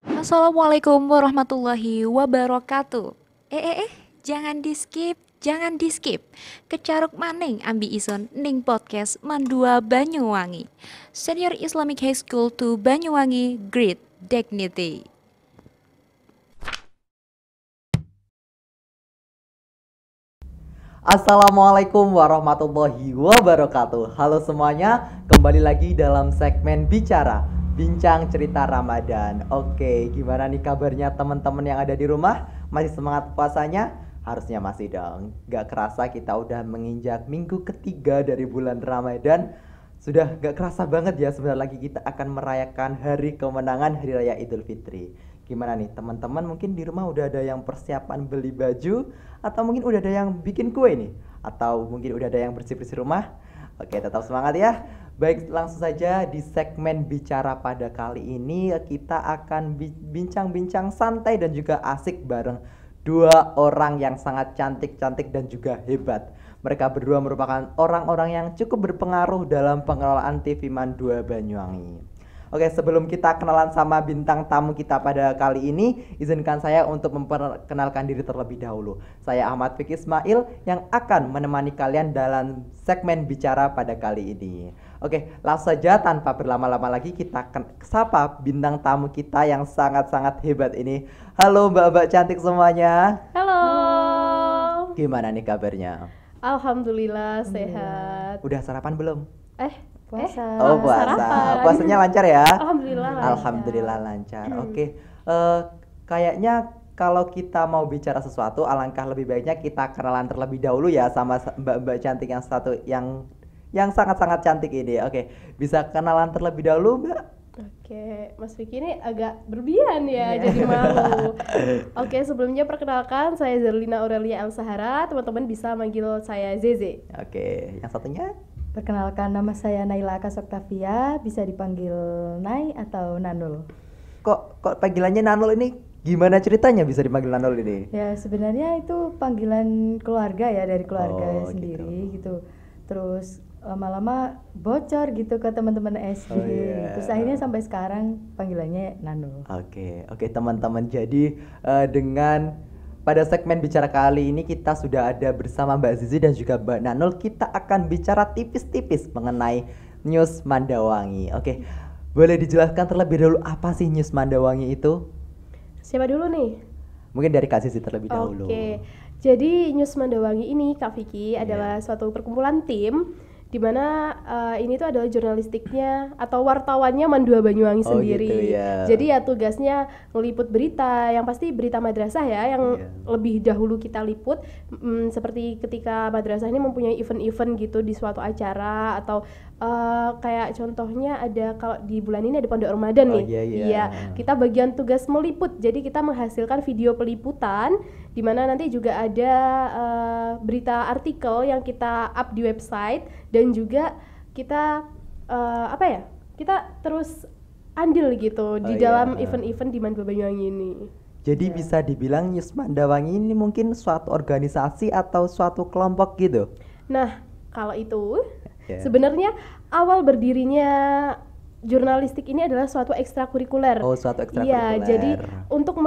Assalamualaikum warahmatullahi wabarakatuh. Jangan di skip, jangan di skip. Kecaruk maning ambi ison ning podcast Mandua Banyuwangi. Senior Islamic High School to Banyuwangi, Great Dignity. Assalamualaikum warahmatullahi wabarakatuh. Halo semuanya, kembali lagi dalam segmen Bicara, Bincang Cerita Ramadan. Oke, gimana nih kabarnya teman-teman yang ada di rumah? Masih semangat puasanya? Harusnya masih dong. Gak kerasa kita udah menginjak minggu ketiga dari bulan Ramadan. Sudah gak kerasa banget ya, sebentar lagi kita akan merayakan hari kemenangan Hari Raya Idul Fitri. Gimana nih teman-teman, mungkin di rumah udah ada yang persiapan beli baju, atau mungkin udah ada yang bikin kue nih, atau mungkin udah ada yang bersih-bersih rumah. Oke, tetap semangat ya. Baik, langsung saja di segmen bicara pada kali ini kita akan bincang-bincang santai dan juga asik bareng dua orang yang sangat cantik-cantik dan juga hebat. Mereka berdua merupakan orang-orang yang cukup berpengaruh dalam pengelolaan TV Man 2 Banyuwangi. Oke, sebelum kita kenalan sama bintang tamu kita pada kali ini, izinkan saya untuk memperkenalkan diri terlebih dahulu. Saya Ahmad Fikri Ismail yang akan menemani kalian dalam segmen bicara pada kali ini. Oke, langsung saja tanpa berlama-lama lagi kita sapa bintang tamu kita yang sangat-sangat hebat ini. Halo mbak-mbak cantik semuanya. Halo. Gimana nih kabarnya? Alhamdulillah sehat. Udah sarapan belum? Puasa. Oh, puasa. Sarapan. Puasanya lancar ya? Alhamdulillah lancar. Alhamdulillah lancar. Oke. Kayaknya kalau kita mau bicara sesuatu, alangkah lebih baiknya kita kenalan terlebih dahulu ya sama mbak-mbak cantik yang satu yang sangat-sangat cantik ini. Oke, bisa kenalan terlebih dahulu, Mbak? Oke, Mas Vicky ini agak berlebihan ya, jadi malu. Oke, sebelumnya perkenalkan saya Zerlina Aurelia Elsahara. Teman-teman bisa manggil saya Zeze. Oke, yang satunya? Perkenalkan, nama saya Naila Akas Oktavia, bisa dipanggil Nai atau Nanul. Kok panggilannya Nanul ini gimana ceritanya bisa dipanggil Nanul ini? Ya sebenarnya itu panggilan keluarga ya, dari keluarga sendiri gitu. Terus lama-lama bocor gitu ke teman-teman SD. Terus akhirnya sampai sekarang panggilannya Nanul. Oke, teman-teman. Jadi dengan pada segmen bicara kali ini kita sudah ada bersama Mbak Zizi dan juga Mbak Nanul. Kita akan bicara tipis-tipis mengenai News Mandawangi. Oke, boleh dijelaskan terlebih dahulu apa sih News Mandawangi itu? Siapa dulu nih? Mungkin dari Kak Zizi terlebih dahulu. Oke, jadi News Mandawangi ini Kak Vicky adalah suatu perkumpulan tim di mana ini tuh adalah jurnalistiknya atau wartawannya Mandua Banyuwangi sendiri. Gitu ya. Jadi ya tugasnya ngeliput berita, yang pasti berita madrasah ya, yang lebih dahulu kita liput, seperti ketika madrasah ini mempunyai event-event gitu di suatu acara, atau kayak contohnya ada kalau di bulan ini ada Pondok Ramadan nih. Iya, kita bagian tugas meliput. Jadi kita menghasilkan video peliputan di mana nanti juga ada berita artikel yang kita up di website, dan juga kita kita terus andil gitu di dalam event-event di Mandua Banyuwangi ini. Jadi bisa dibilang News Mandawangi ini mungkin suatu organisasi atau suatu kelompok gitu. Nah, kalau itu sebenarnya awal berdirinya jurnalistik ini adalah suatu ekstrakurikuler. Oh, suatu ekstrakurikuler. Iya, jadi untuk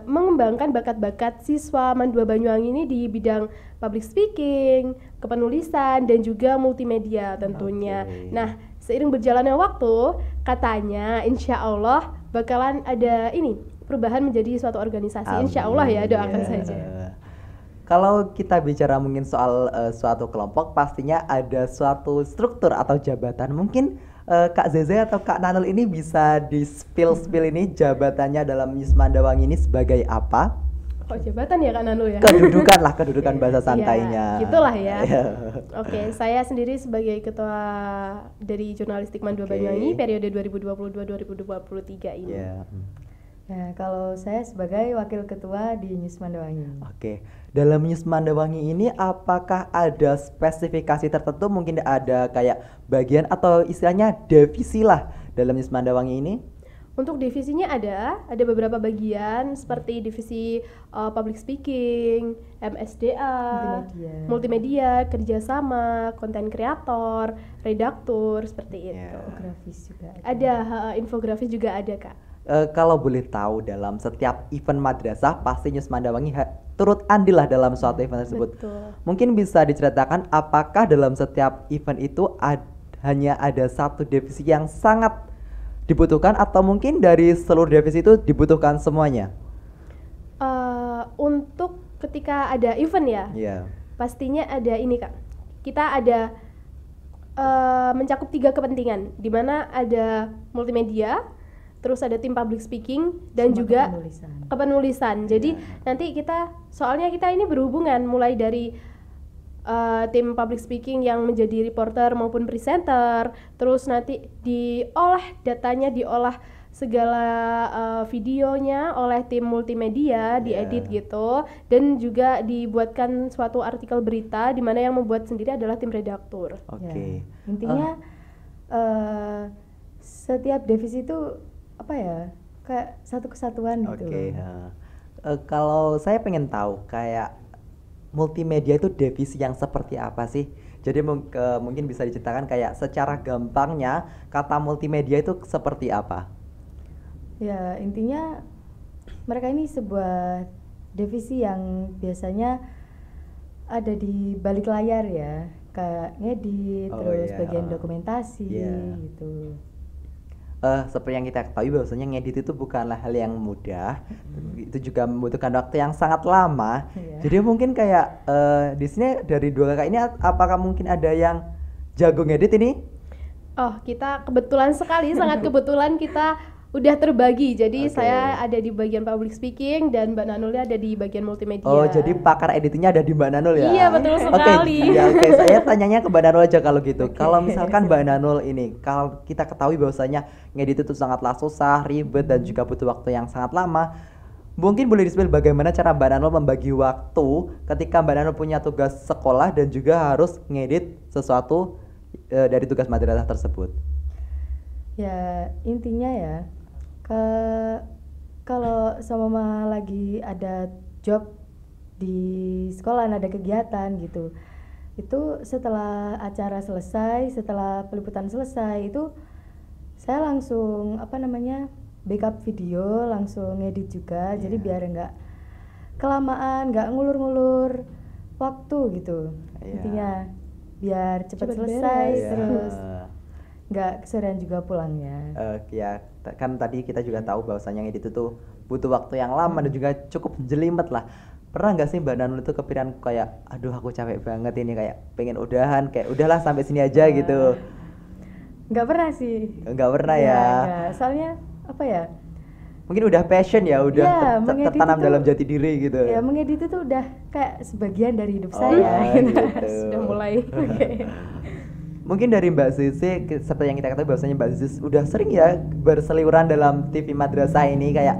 mengembangkan bakat-bakat siswa Mandua Banyuwangi ini di bidang public speaking, kepenulisan, dan juga multimedia tentunya. Nah, seiring berjalannya waktu, katanya insya Allah bakalan ada perubahan menjadi suatu organisasi. Insya Allah ya, doakan saja. Kalau kita bicara mungkin soal suatu kelompok, pastinya ada suatu struktur atau jabatan. Mungkin Kak Zeze atau Kak Nanul ini bisa di-spill ini jabatannya dalam News Mandawangi ini sebagai apa? Kok jabatan ya Kak Nanu ya? Kedudukan bahasa santainya. Ya, gitulah ya. Oke, saya sendiri sebagai ketua dari jurnalistik Mandua Banyuwangi periode 2022-2023 ini. Nah, kalau saya sebagai wakil ketua di News Mandawangi. Oke, dalam News Mandawangi ini apakah ada spesifikasi tertentu? Mungkin ada kayak bagian atau istilahnya divisi lah dalam News Mandawangi ini? Untuk divisinya ada beberapa bagian seperti divisi public speaking, MSDA, multimedia, kerjasama, konten kreator, redaktur, seperti itu. Infografis juga ada infografis juga ada Kak. kalau boleh tahu dalam setiap event madrasah pasti News Mandawangi turut andil lah dalam suatu event tersebut. Betul. Mungkin bisa diceritakan apakah dalam setiap event itu hanya ada satu divisi yang sangat dibutuhkan atau mungkin dari seluruh divisi itu dibutuhkan semuanya? Untuk ketika ada event ya, Iya. pastinya ada ini Kak. Kita ada mencakup 3 kepentingan, di mana ada multimedia, terus ada tim public speaking dan Sama juga kepenulisan. kepenulisan. Jadi nanti soalnya kita ini berhubungan mulai dari tim public speaking yang menjadi reporter maupun presenter, terus nanti diolah segala videonya oleh tim multimedia, diedit gitu, dan juga dibuatkan suatu artikel berita di mana yang membuat sendiri adalah tim redaktur. Oke. Ya, intinya setiap divisi itu apa ya, kayak satu kesatuan gitu. Oke. Kalau saya pengen tahu kayak multimedia itu divisi yang seperti apa sih? Jadi mungkin bisa diceritakan kayak secara gampangnya kata multimedia itu seperti apa? Ya, intinya mereka ini sebuah divisi yang biasanya ada di balik layar ya, kayak ngedit, terus bagian dokumentasi gitu. Seperti yang kita ketahui bahwasanya ngedit itu bukanlah hal yang mudah, itu juga membutuhkan waktu yang sangat lama. Jadi mungkin kayak di sini dari 2 kakak ini apakah mungkin ada yang jago ngedit ini? Oh, kita kebetulan sekali, sangat kebetulan kita udah terbagi. Jadi saya ada di bagian public speaking dan Mbak Nanulnya ada di bagian multimedia. Oh, jadi pakar editingnya ada di Mbak Nanul ya? Iya, betul sekali. Oke, saya tanyanya ke Mbak Nanul aja kalau gitu. Kalau misalkan Mbak Nanul ini, kalau kita ketahui bahwasanya ngedit itu sangatlah susah, ribet dan juga butuh waktu yang sangat lama. Mungkin boleh di-spill bagaimana cara Mbak Nanul membagi waktu ketika Mbak Nanul punya tugas sekolah dan juga harus ngedit sesuatu dari tugas madrasah tersebut. Ya, intinya ya, kalau sama lagi ada job di sekolah, ada kegiatan gitu, itu setelah acara selesai, setelah peliputan selesai, itu saya langsung backup video, langsung ngedit juga. Jadi biar nggak kelamaan, nggak ngulur-ngulur waktu gitu. Intinya biar cepat selesai, terus nggak kesorean juga pulangnya. Ya kan tadi kita juga tahu bahwasanya ngedit itu butuh waktu yang lama dan juga cukup jelimet lah. Pernah nggak sih Mbak Nanul itu kepikiran kayak aduh aku capek banget ini, kayak pengen udahan, kayak udahlah sampai sini aja gitu? Nggak pernah sih. Nggak pernah ya? Nggak. Soalnya apa ya, mungkin udah passion ya, udah tertanam dalam jati diri gitu. Ya, mengedit itu udah kayak sebagian dari hidup Oh, saya gitu. Sudah mulai. Mungkin dari Mbak Zizi, seperti yang kita ketahui bahwasanya Mbak Zizi udah sering ya berseliweran dalam TV Madrasah ini kayak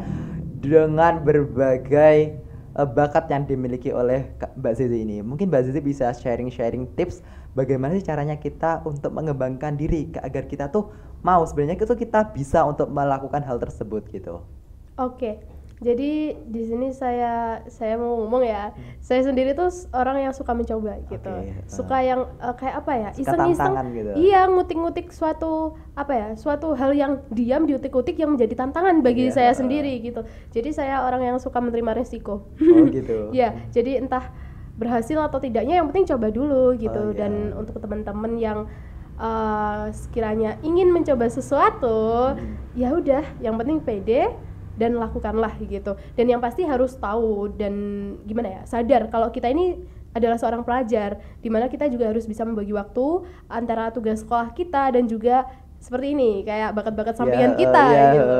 dengan berbagai bakat yang dimiliki oleh Mbak Zizi ini. Mungkin Mbak Zizi bisa sharing-sharing tips bagaimana sih caranya kita untuk mengembangkan diri agar kita tuh mau sebenarnya itu kita bisa untuk melakukan hal tersebut gitu. Oke. Jadi di sini saya mau ngomong ya. Saya sendiri tuh orang yang suka mencoba gitu. Suka yang kayak apa ya? Iseng-iseng. Gitu. Iya, ngutik-ngutik suatu hal yang diam diutik-utik yang menjadi tantangan bagi saya sendiri gitu. Jadi saya orang yang suka menerima resiko. Oh gitu. Ya, jadi entah berhasil atau tidaknya yang penting coba dulu gitu. Dan untuk teman-teman yang sekiranya ingin mencoba sesuatu, ya udah, yang penting pede dan lakukanlah gitu. Dan yang pasti harus tahu dan gimana ya, sadar kalau kita ini adalah seorang pelajar, dimana kita juga harus bisa membagi waktu antara tugas sekolah kita dan juga seperti ini kayak bakat-bakat sampingan kita gitu.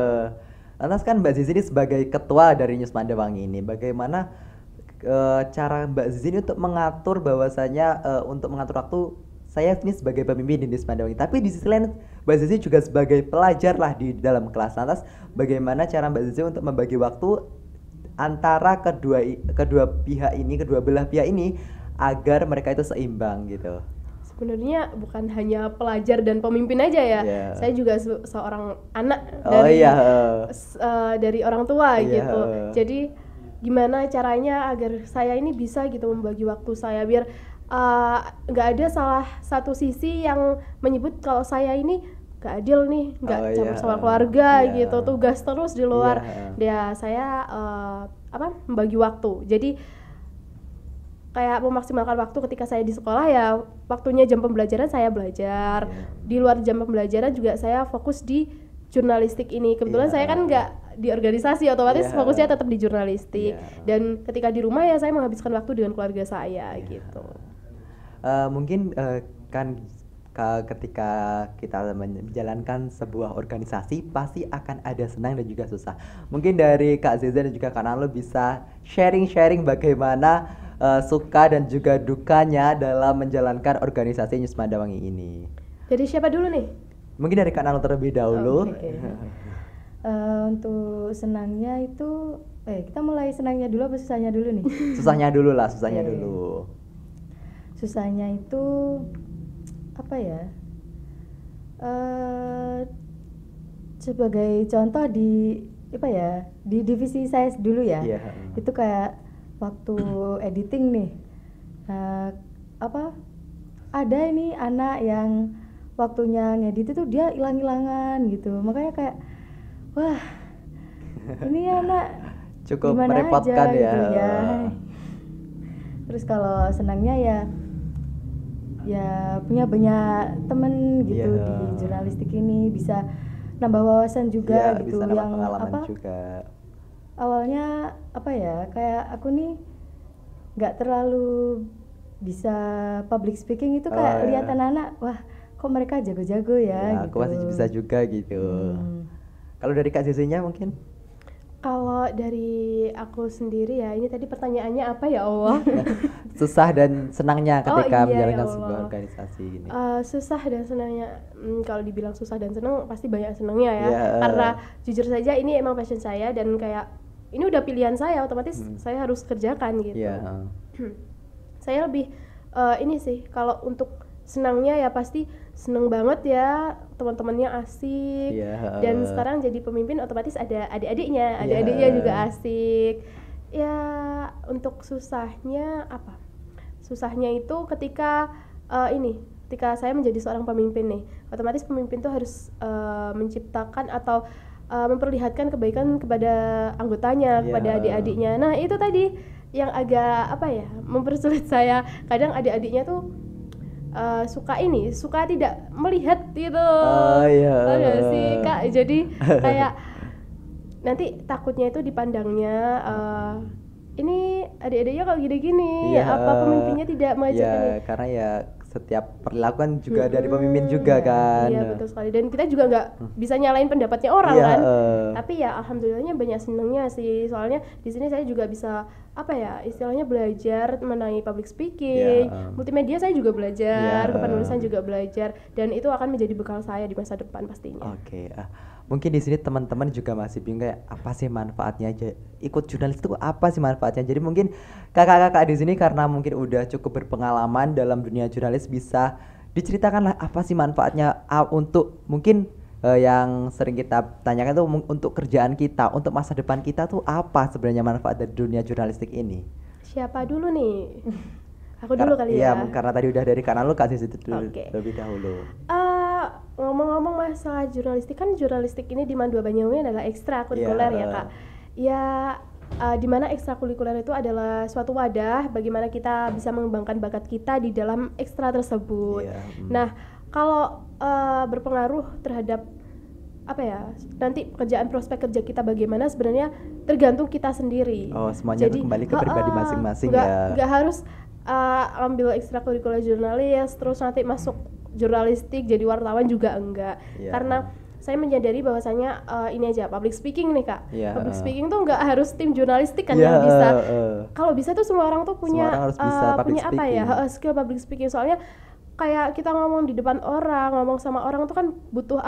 Lantas kan Mbak Zizi ini sebagai ketua dari News Mandawangi ini, bagaimana cara Mbak Zizi ini untuk mengatur bahwasanya untuk mengatur waktu? Saya ini sebagai pemimpin di News Mandawangi, tapi di sisi lain Mbak Zizi juga sebagai pelajar lah di dalam kelas. Lantas bagaimana cara Mbak Zizi untuk membagi waktu antara kedua belah pihak ini agar mereka itu seimbang gitu? Sebenarnya bukan hanya pelajar dan pemimpin aja ya. Saya juga seorang anak dari orang tua gitu. Jadi gimana caranya agar saya ini bisa gitu membagi waktu saya biar nggak ada salah satu sisi yang menyebut kalau saya ini gak adil nih, nggak Oh, campur iya. sama keluarga Iya. gitu, tugas terus di luar. Iya. Ya saya membagi waktu. Jadi kayak memaksimalkan waktu ketika saya di sekolah ya waktunya jam pembelajaran saya belajar. Iya. Di luar jam pembelajaran juga saya fokus di jurnalistik ini. Kebetulan Iya. saya kan nggak di organisasi, otomatis Iya. fokusnya tetap di jurnalistik. Iya. Dan ketika di rumah ya saya menghabiskan waktu dengan keluarga saya gitu. Mungkin kan ketika kita menjalankan sebuah organisasi pasti akan ada senang dan juga susah. Mungkin dari Kak Zeza dan juga Kak Nalo bisa sharing-sharing bagaimana suka dan juga dukanya dalam menjalankan organisasi News Mandawangi ini. Jadi siapa dulu nih? Mungkin dari Kak Nalo terlebih dahulu. Oke. Untuk senangnya itu, kita mulai senangnya dulu apa susahnya dulu nih? Susahnya dulu lah, susahnya Oke. dulu. Susahnya itu apa ya? Sebagai contoh di divisi saya dulu ya. Iya. Itu kayak waktu editing nih. Ada ini anak yang waktunya ngedit itu dia hilang-hilangan gitu. Makanya kayak wah, ini anak Cukup gimana merepotkan aja ya. gitu ya. Terus kalau senangnya ya punya banyak temen gitu Iya. di jurnalistik ini, bisa nambah wawasan juga Iya, gitu. bisa nambah Yang pengalaman juga. awalnya kayak aku nih nggak terlalu bisa public speaking, itu kayak Oh, iya. lihat anak-anak, wah kok mereka jago-jago ya, Ya, gitu. aku masih bisa juga gitu. Kalau dari Kak Zezenya mungkin? Kalau dari aku sendiri ya, ini tadi pertanyaannya apa ya Allah? Susah dan senangnya Oh, ketika iya, menjalankan ya sebuah Allah. organisasi ini. Susah dan senangnya, kalau dibilang susah dan senang pasti banyak senangnya ya. Iya. Karena jujur saja ini emang passion saya dan kayak ini udah pilihan saya, otomatis saya harus kerjakan gitu. Iya. Saya lebih ini sih, kalau untuk senangnya ya pasti seneng banget ya, teman-temannya asik. Iya. Dan sekarang jadi pemimpin otomatis ada adik-adiknya, Iya. adik-adiknya juga asik. Ya untuk susahnya apa? Susahnya itu ketika ketika saya menjadi seorang pemimpin nih, otomatis pemimpin tuh harus menciptakan atau memperlihatkan kebaikan kepada anggotanya, Iya. kepada adik-adiknya. Nah itu tadi yang agak mempersulit saya. Kadang adik-adiknya tuh suka tidak melihat gitu. Oh, iya. Tahu nggak sih Kak? Jadi kayak nanti takutnya itu dipandangnya ini adik-adiknya kalau gini-gini, Iya. apa pemimpinnya tidak mengajarkan Ya, ini? karena ya setiap perilakuan juga dari pemimpin juga kan. Iya betul sekali. Dan kita juga nggak bisa nyalain pendapatnya orang Iya, kan. Tapi ya alhamdulillahnya banyak senengnya sih. Soalnya di sini saya juga bisa istilahnya belajar mengenai public speaking, Iya. multimedia saya juga belajar, Iya. kepenulisan juga belajar, dan itu akan menjadi bekal saya di masa depan pastinya. Oke, mungkin di sini teman-teman juga masih bingung kayak apa sih manfaatnya aja ikut jurnalis itu, apa sih manfaatnya. Jadi mungkin kakak-kakak di sini karena mungkin udah cukup berpengalaman dalam dunia jurnalis, bisa diceritakan lah apa sih manfaatnya untuk mungkin yang sering kita tanyakan tuh untuk kerjaan kita, untuk masa depan kita tuh apa sebenarnya manfaat dari dunia jurnalistik ini. Siapa dulu nih? Aku dulu kali ya. Iya, karena tadi udah dari kanan lu, kasih situ dulu Oke. lebih dahulu. Ngomong-ngomong masalah jurnalistik, kan jurnalistik ini di Mandua Banyuwangi adalah ekstrakurikuler Iya. ya Kak. Ya di mana ekstrakurikuler itu adalah suatu wadah bagaimana kita bisa mengembangkan bakat kita di dalam ekstra tersebut. Iya, Nah kalau berpengaruh terhadap nanti pekerjaan, prospek kerja kita bagaimana, sebenarnya tergantung kita sendiri. Oh, semuanya tuh kembali ke pribadi masing-masing ya. Nggak harus ambil ekstrakurikuler jurnalis terus nanti masuk jurnalistik jadi wartawan juga enggak. Iya. Karena saya menyadari bahwasanya ini aja public speaking nih Kak. Iya. Public speaking tuh nggak harus tim jurnalistik kan Iya, yang bisa. Kalau bisa tuh semua orang tuh punya Semua orang harus bisa public punya speaking. skill public speaking. Soalnya kayak kita ngomong di depan orang, ngomong sama orang tuh kan butuh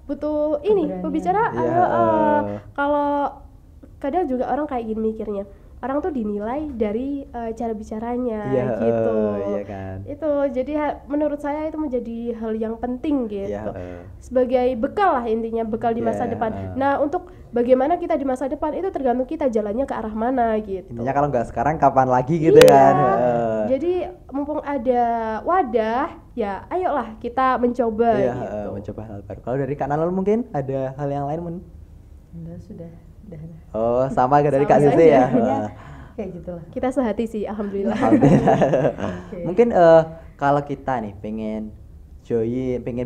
butuh ini Keberanian. pembicaraan. Iya. Kalau kadang juga orang kayak gini mikirnya, orang tuh dinilai dari cara bicaranya Iya, gitu. iya kan. Itu jadi menurut saya itu menjadi hal yang penting gitu. Iya, Sebagai bekal lah, intinya bekal di masa Iya, depan. Nah, untuk bagaimana kita di masa depan itu tergantung kita jalannya ke arah mana gitu. Intinya kalau nggak sekarang kapan lagi gitu Iya. kan. Jadi mumpung ada wadah, ya ayolah kita mencoba Iya, gitu. mencoba hal baru. Kalau dari Kak Nalul mungkin ada hal yang lain Sudah. Oh, sama kayak dari Sama Kak Zizi ya. Pokoknya kayak gitulah. Kita sehati sih, alhamdulillah. Alhamdulillah. Oke. Mungkin kalau kita nih pengen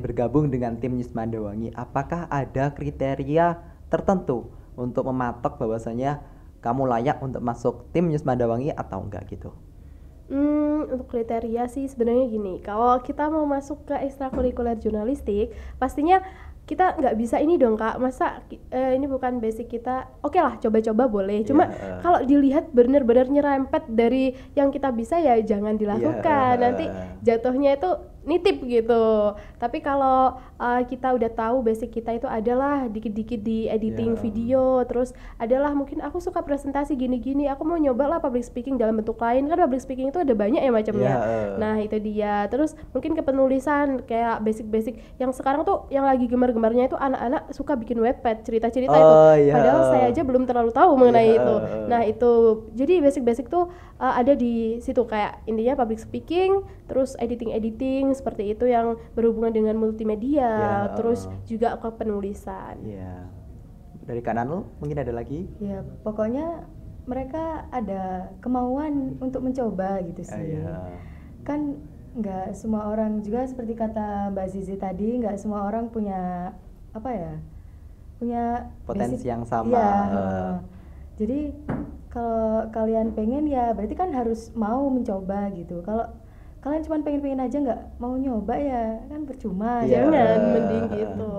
bergabung dengan tim News Mandawangi, apakah ada kriteria tertentu untuk mematok bahwasanya kamu layak untuk masuk tim News Mandawangi atau enggak gitu? Untuk kriteria sih sebenarnya gini, kalau kita mau masuk ke ekstrakurikuler jurnalistik, pastinya kita nggak bisa ini dong Kak, masa ini bukan basic kita, oke lah coba-coba boleh, cuma Iya. kalau dilihat bener-bener nyerempet dari yang kita bisa ya jangan dilakukan, Iya. nanti jatuhnya itu nitip gitu. Tapi kalau kita udah tahu basic kita itu adalah dikit-dikit di editing Iya. video, terus adalah mungkin aku suka presentasi gini-gini, aku mau nyoba lah public speaking dalam bentuk lain, kan public speaking itu ada banyak ya macamnya. Iya. Nah itu dia. Terus mungkin kepenulisan kayak basic-basic yang sekarang tuh yang lagi gemar-gemarnya itu anak-anak suka bikin webpad cerita-cerita itu. Oh, iya. Padahal saya aja belum terlalu tahu mengenai Iya. itu. Nah itu jadi basic-basic tuh ada di situ, kayak intinya public speaking, terus editing seperti itu yang berhubungan dengan multimedia, Iya. terus juga kepenulisan. Iya. Dari Kak Nalul mungkin ada lagi? Ya pokoknya mereka ada kemauan untuk mencoba gitu sih. Iya. Kan nggak semua orang juga seperti kata Mbak Zizi tadi, nggak semua orang punya apa ya, punya Potensi basic- yang sama. Iya, jadi kalau kalian pengen ya berarti kan harus mau mencoba gitu. Kalau kalian cuma pengen-pengen aja nggak mau nyoba ya kan percuma. Iya. Jangan, mending gitu.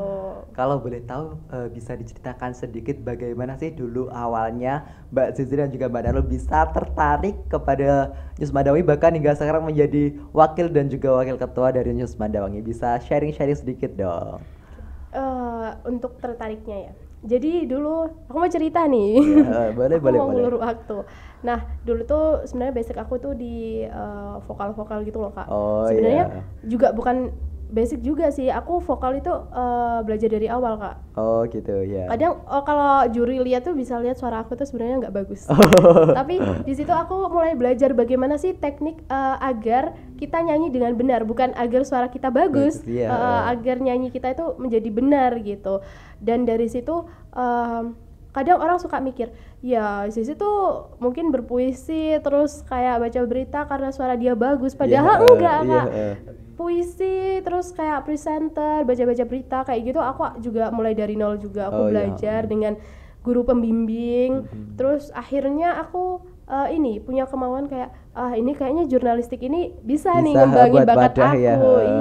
Kalau boleh tahu bisa diceritakan sedikit bagaimana sih dulu awalnya Mbak Zizi dan juga Mbak Nalul bisa tertarik kepada News Mandawangi bahkan hingga sekarang menjadi wakil dan juga wakil ketua dari News Mandawangi. Bisa sharing-sharing sedikit dong. Untuk tertariknya ya. Jadi dulu aku mau cerita nih. Ya, boleh, Aku boleh, mau boleh. ngulur waktu. Nah, dulu tuh sebenarnya basic aku tuh di vokal-vokal gitu loh, Kak. Oh, Sebenarnya iya. juga bukan basic juga sih. Aku vokal itu belajar dari awal, Kak. Oh gitu ya. Kadang kalau juri lihat tuh bisa lihat suara aku tuh sebenarnya nggak bagus. Tapi di situ aku mulai belajar bagaimana sih teknik agar kita nyanyi dengan benar, bukan agar suara kita bagus, Bagus, iya. agar nyanyi kita itu menjadi benar gitu. Dan dari situ kadang orang suka mikir, ya Sisi tuh mungkin berpuisi terus kayak baca berita karena suara dia bagus, padahal Iya, enggak, iya, Kak. Puisi terus kayak presenter, baca-baca berita kayak gitu aku juga mulai dari nol juga. Oh, Aku iya. belajar dengan guru pembimbing. Terus akhirnya aku ini punya kemauan kayak ini kayaknya jurnalistik ini bisa nih Bisa ngembangin buat bakat wadah aku. ya.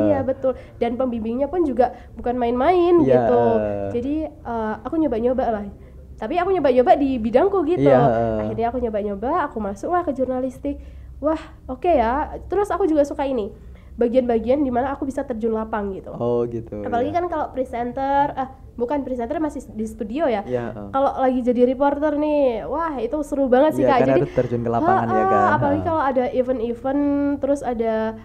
Iya betul. Dan pembimbingnya pun juga bukan main-main Iya. gitu. Jadi aku nyoba-nyoba lah. Tapi aku nyoba-nyoba di bidangku gitu. Iya. Akhirnya aku nyoba-nyoba, aku masuklah ke jurnalistik. Wah, oke ya. Terus aku juga suka ini bagian-bagian dimana aku bisa terjun lapang gitu. Oh gitu. Apalagi ya. kan kalau presenter, bukan presenter masih di studio ya. Iya. Kalau lagi jadi reporter nih, wah itu seru banget sih Iya, Kak. kan Jadi harus terjun ke lapangan ya kan. apalagi kalau ada event-event, terus ada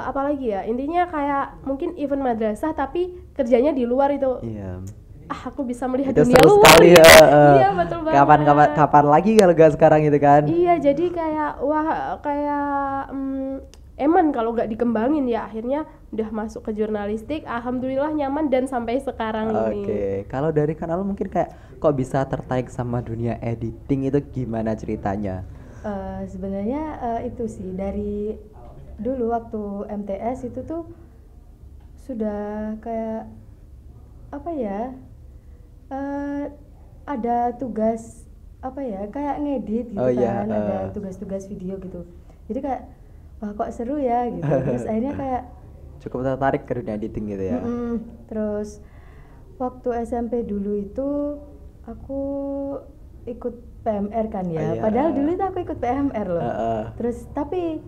apa lagi ya? Intinya kayak mungkin event madrasah tapi kerjanya di luar itu. Iya. Aku bisa melihat Itu dunia seru luar. sekali gitu. ya. Iya betul banget. Kapan lagi kalau gak sekarang gitu kan? Iya, jadi kayak wah kayak eman kalau nggak dikembangin ya, akhirnya udah masuk ke jurnalistik, alhamdulillah nyaman dan sampai sekarang ini. Oke, kalau dari kanal mungkin kayak kok bisa tertarik sama dunia editing itu gimana ceritanya? Sebenarnya itu sih dari dulu waktu MTS itu tuh sudah kayak apa ya, ada tugas apa ya kayak ngedit gitu Oh, iya, kan, ada tugas-tugas video gitu. Jadi kayak wah kok seru ya gitu. Terus akhirnya kayak Cukup tertarik ke dunia editing gitu ya? terus waktu SMP dulu itu aku ikut PMR kan ya. Iya. Padahal dulu itu aku ikut PMR loh. Heeh. Terus tapi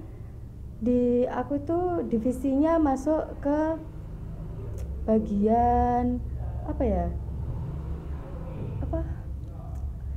di aku tuh divisinya masuk ke bagian apa ya? Apa?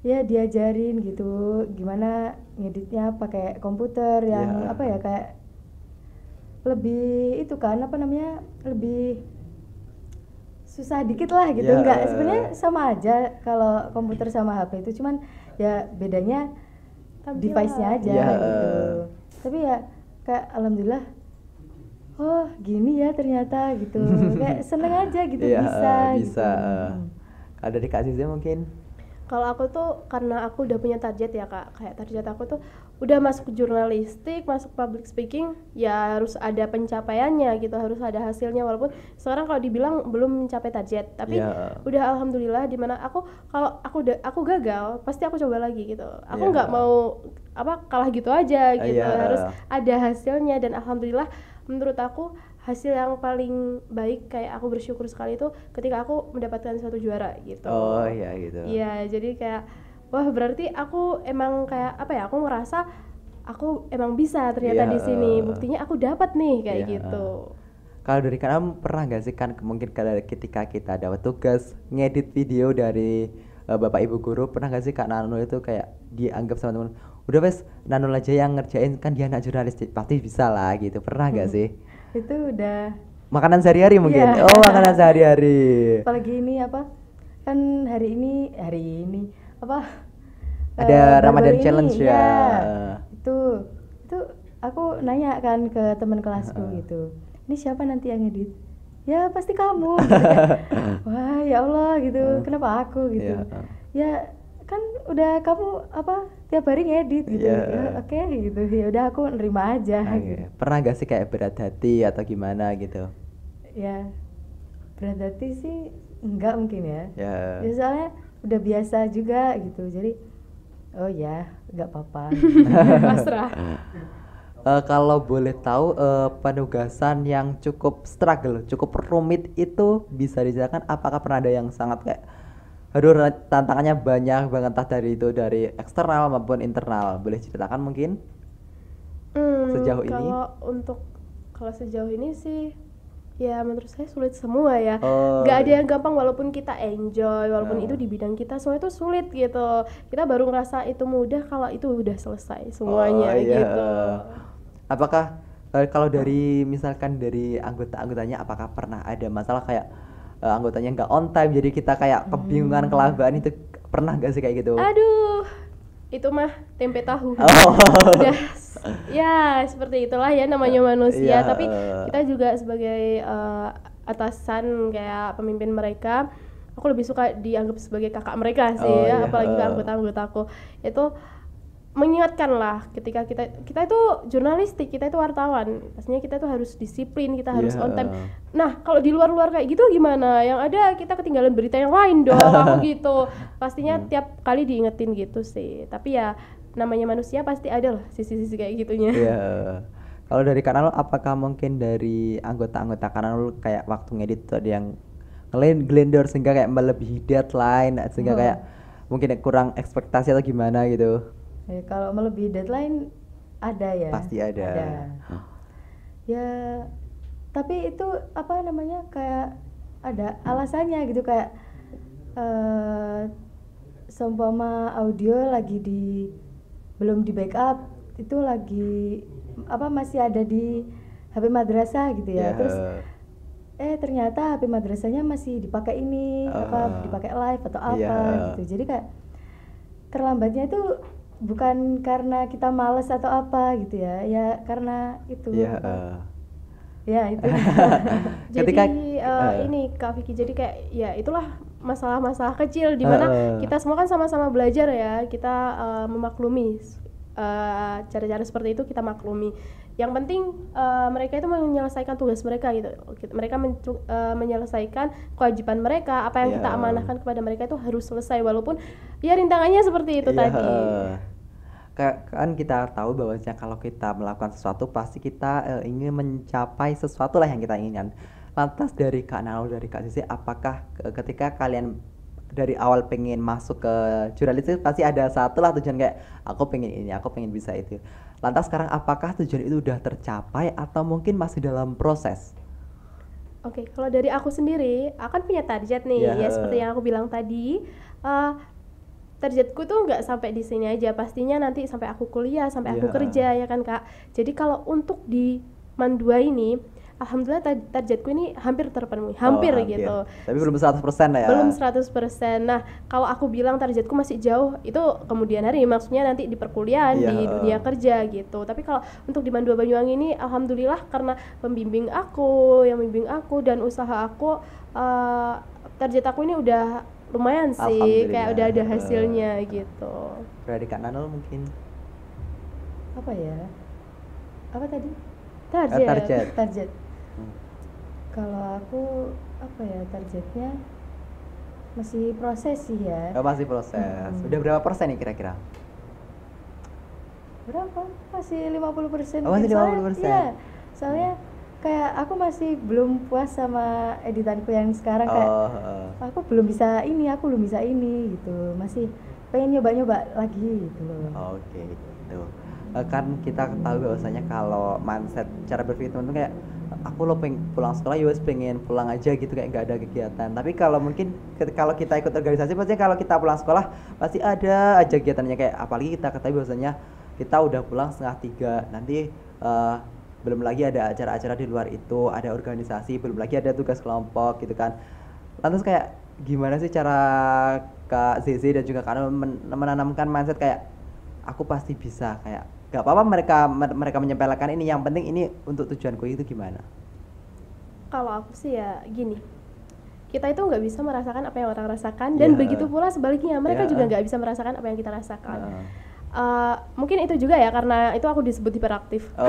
ya diajarin gitu gimana ngeditnya pakai komputer yang Ya. apa ya kayak lebih itu kan apa namanya lebih susah dikit lah gitu. Ya. Enggak, sebenarnya sama aja kalau komputer sama HP itu, cuman ya bedanya Tampilan. device-nya aja Ya. gitu. Tapi ya kayak alhamdulillah oh gini ya ternyata gitu. Kayak seneng aja gitu Iya, bisa bisa. gitu. Kalau dari Kak Zizi mungkin? Kalau aku tuh karena aku udah punya target ya Kak, kayak target aku tuh udah masuk jurnalistik, masuk public speaking, ya harus ada pencapaiannya gitu, harus ada hasilnya walaupun sekarang kalau dibilang belum mencapai target, tapi Ya. udah alhamdulillah dimana aku kalau aku gagal pasti aku coba lagi gitu. Aku Ya. nggak mau kalah gitu aja gitu, Ya. harus ada hasilnya dan alhamdulillah menurut aku hasil yang paling baik kayak aku bersyukur sekali itu ketika aku mendapatkan suatu juara gitu. Oh iya gitu. Iya, jadi kayak wah berarti aku emang kayak apa ya? Aku ngerasa aku emang bisa ternyata Iya, di sini. Buktinya aku dapat nih kayak Iya. gitu. Kalau dari kamu pernah nggak sih kan mungkin ketika kita dapat tugas ngedit video dari Bapak Ibu guru, pernah nggak sih Kak Nanul itu kayak dianggap sama teman, udah wes Nanul aja yang ngerjain kan dia anak jurnalis pasti bisa lah gitu, pernah nggak sih? Itu udah Makanan sehari-hari mungkin? Iya. Oh makanan sehari-hari. apalagi ini apa kan hari ini apa Ada baru-baru Ramadan ini, challenge ya. itu aku nanya kan ke teman kelasku gitu, ini siapa nanti yang ngedit, ya pasti kamu gitu. Kayak, wah ya Allah gitu, kenapa aku gitu, Iya. ya kan udah kamu apa tiap hari ngedit gitu. Iya. Ya, oke gitu, ya udah aku nerima aja Oke. gitu. Pernah gak sih kayak berat hati atau gimana gitu? Ya berat hati sih enggak mungkin ya. Ya. Ya soalnya udah biasa juga gitu, jadi oh ya nggak apa-apa. Pasrah. Kalau boleh tahu penugasan yang cukup struggle, cukup rumit itu bisa diceritakan apakah pernah ada yang sangat kayak aduh tantangannya banyak banget entah dari eksternal maupun internal. Boleh ceritakan mungkin? Sejauh ini? Kalau sejauh ini sih ya menurut saya sulit semua ya. Oh, Gak ada iya. yang gampang walaupun kita enjoy, walaupun Oh. itu di bidang kita semua itu sulit gitu. Kita baru ngerasa itu mudah kalau itu udah selesai semuanya Oh, iya. gitu. Apakah kalau dari misalkan dari anggota-anggotanya apakah pernah ada masalah kayak anggotanya nggak on time jadi kita kayak kebingungan kelabakan itu pernah nggak sih kayak gitu? Aduh, itu mah tempe tahu. Oh. Udah, ya seperti itulah ya namanya manusia. Iya. Tapi kita juga sebagai atasan kayak pemimpin mereka, aku lebih suka dianggap sebagai kakak mereka sih Oh, ya, iya. apalagi ke anggota-anggotaku itu mengingatkan lah ketika kita itu jurnalistik, kita itu wartawan, pastinya kita tuh harus disiplin, kita harus Iya. on time. Nah kalau di luar-luar kayak gitu gimana? Yang ada kita ketinggalan berita yang lain dong, aku gitu. Pastinya tiap kali diingetin gitu sih. Tapi ya namanya manusia pasti ada lah sisi-sisi kayak gitunya. Iya. Kalau dari Kanal, apakah mungkin dari anggota-anggota Kanal kayak waktu ngedit tuh ada yang ngelendor sehingga kayak melebihi deadline sehingga kayak mungkin kurang ekspektasi atau gimana gitu? Ya, kalau melebihi deadline ada ya. Pasti ada. Ya, tapi itu apa namanya kayak ada alasannya gitu kayak seumpama audio lagi belum di backup itu lagi apa masih ada di HP madrasah gitu ya. Ya. Terus ternyata HP madrasahnya masih dipakai ini apa dipakai live atau apa Iya. gitu. Jadi kayak terlambatnya itu bukan karena kita malas atau apa gitu ya. Ya karena itu Iya. apa, ya itu. Jadi Ketika- ini Kak Vicky, jadi kayak ya itulah masalah-masalah kecil di mana kita semua kan sama-sama belajar ya, kita memaklumi cara-cara seperti itu, kita maklumi. Yang penting mereka itu menyelesaikan tugas mereka gitu. Mereka menyelesaikan kewajiban mereka, apa yang Iya. kita amanahkan kepada mereka itu harus selesai walaupun ya rintangannya seperti itu Iya, tadi. kan kita tahu bahwasanya kalau kita melakukan sesuatu pasti kita ingin mencapai sesuatu lah yang kita inginkan. Lantas dari Kak Nau, dari Kak Sisi, apakah ketika kalian dari awal pengen masuk ke jurnalistik pasti ada satu lah tujuan kayak aku pengen ini, aku pengen bisa itu. Lantas sekarang apakah tujuan itu udah tercapai atau mungkin masih dalam proses? Oke, kalau dari aku sendiri, akan punya target nih, Iya. ya seperti yang aku bilang tadi. targetku tuh nggak sampai di sini aja, pastinya nanti sampai aku kuliah, sampai aku Iya. kerja ya kan Kak. Jadi kalau untuk di MAN 2 ini, alhamdulillah targetku ini hampir terpenuhi, hampir Oh, gitu. Tapi belum 100% lah ya. Belum 100%. Nah, kalau aku bilang targetku masih jauh, itu kemudian hari, maksudnya nanti di perkuliahan, Iya, di dunia kerja gitu. Tapi kalau untuk di MAN 2 Banyuwangi ini, alhamdulillah karena pembimbing aku, yang membimbing aku dan usaha aku, target aku ini udah lumayan sih, kayak udah ada Alhamdulillah. hasilnya gitu. Berarti Kak Nanul mungkin Apa ya? Apa tadi? target. Target. Hmm. Kalau aku apa ya, targetnya masih proses sih ya. Oh, masih proses. Udah berapa persen nih kira-kira? Berapa? Masih 50%. Oh, masih Soalnya- 50%. Iya. Soalnya kayak aku masih belum puas sama editanku yang sekarang, kayak Oh, heeh. aku belum bisa ini gitu. Masih pengen nyoba-nyoba lagi gitu loh. Oke, gitu. Kan kita tahu bahwasanya kalau mindset cara berpikir teman-teman kayak aku lo pengen pulang sekolah ya wes pengen pulang aja gitu, kayak nggak ada kegiatan. Tapi kalau mungkin kalau kita ikut organisasi pasti kalau kita pulang sekolah pasti ada aja kegiatannya, kayak apalagi kita ketahui bahwasanya kita udah pulang 2:30 nanti belum lagi ada acara-acara di luar itu, ada organisasi, belum lagi ada tugas kelompok gitu kan. Lantas kayak gimana sih cara Kak Zeze dan juga Kak Anul menanamkan mindset kayak aku pasti bisa, kayak gak apa-apa mereka menyepelekan ini, yang penting ini untuk tujuanku, itu gimana? Kalau aku sih ya gini, kita itu nggak bisa merasakan apa yang orang rasakan, dan Iya. begitu pula sebaliknya, mereka Iya. juga nggak bisa merasakan apa yang kita rasakan. Heeh. Mungkin itu juga ya, karena itu aku disebut hiperaktif. Oh.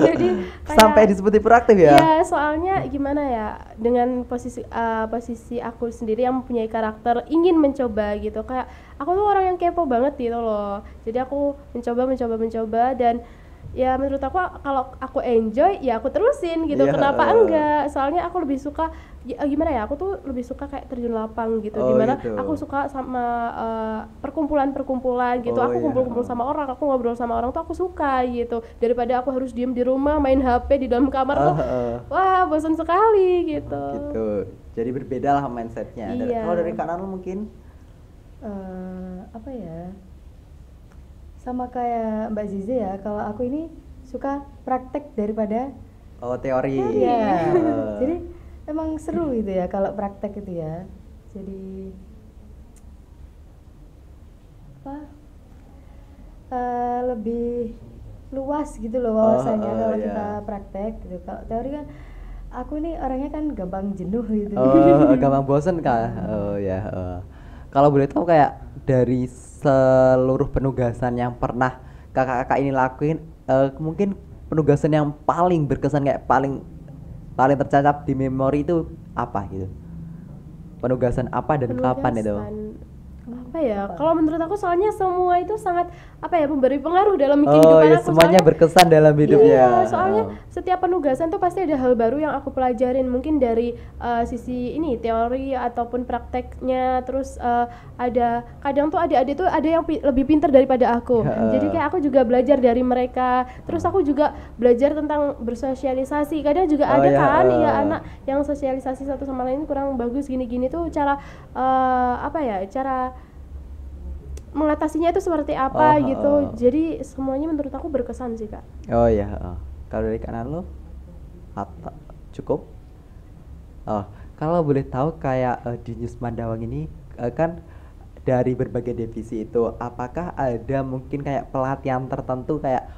Jadi kayak, Sampai disebut hiperaktif ya? ya soalnya gimana ya, dengan posisi aku sendiri yang mempunyai karakter ingin mencoba gitu, kayak aku tuh orang yang kepo banget gitu loh. Jadi aku mencoba dan ya menurut aku kalau aku enjoy ya aku terusin gitu. Iya. Kenapa enggak? Soalnya aku lebih suka gimana ya, aku tuh lebih suka kayak terjun lapang gitu, Oh, dimana gitu. aku suka sama perkumpulan gitu. Oh, Aku iya. kumpul-kumpul sama orang, aku ngobrol sama orang tuh aku suka gitu, daripada aku harus diem di rumah main HP di dalam kamar tuh wah bosan sekali gitu. Gitu. Jadi berbeda lah mindsetnya. Iya. Kalau dari Kak Nanul mungkin? Apa ya, sama kayak Mbak Zizi ya, kalau aku ini suka praktek daripada Oh, teori. ya. Oh. Jadi emang seru gitu ya kalau praktek itu ya. Jadi apa, lebih luas gitu loh wawasannya kalau iya. kita praktek gitu. Kalau teori kan aku ini orangnya kan gampang jenuh gitu. Oh, gampang bosen Kak. Oh ya. Kalau boleh tahu kayak dari seluruh penugasan yang pernah kakak-kakak ini lakuin, mungkin penugasan yang paling berkesan, kayak paling tercacap di memori itu apa gitu? Penugasan apa dan kapan itu? Apa ya, kalau menurut aku soalnya semua itu sangat apa ya, memberi pengaruh dalam kehidupan ya, aku. semuanya Soalnya berkesan dalam hidupnya. iya, soalnya setiap penugasan tuh pasti ada hal baru yang aku pelajarin, mungkin dari sisi ini teori ataupun prakteknya. Terus ada kadang tuh adik-adik tuh ada yang lebih pintar daripada aku, jadi kayak aku juga belajar dari mereka. Terus aku juga belajar tentang bersosialisasi. Kadang juga ada kan ya anak yang sosialisasi satu sama lain kurang bagus gini-gini tuh, cara apa ya, cara mengatasinya itu seperti apa gitu. Jadi semuanya menurut aku berkesan sih Kak. Oh ya. Kalau dari Kak Nanul cukup? Oh, kalau boleh tahu kayak di News Mandawang ini kan dari berbagai divisi itu, apakah ada mungkin kayak pelatihan tertentu kayak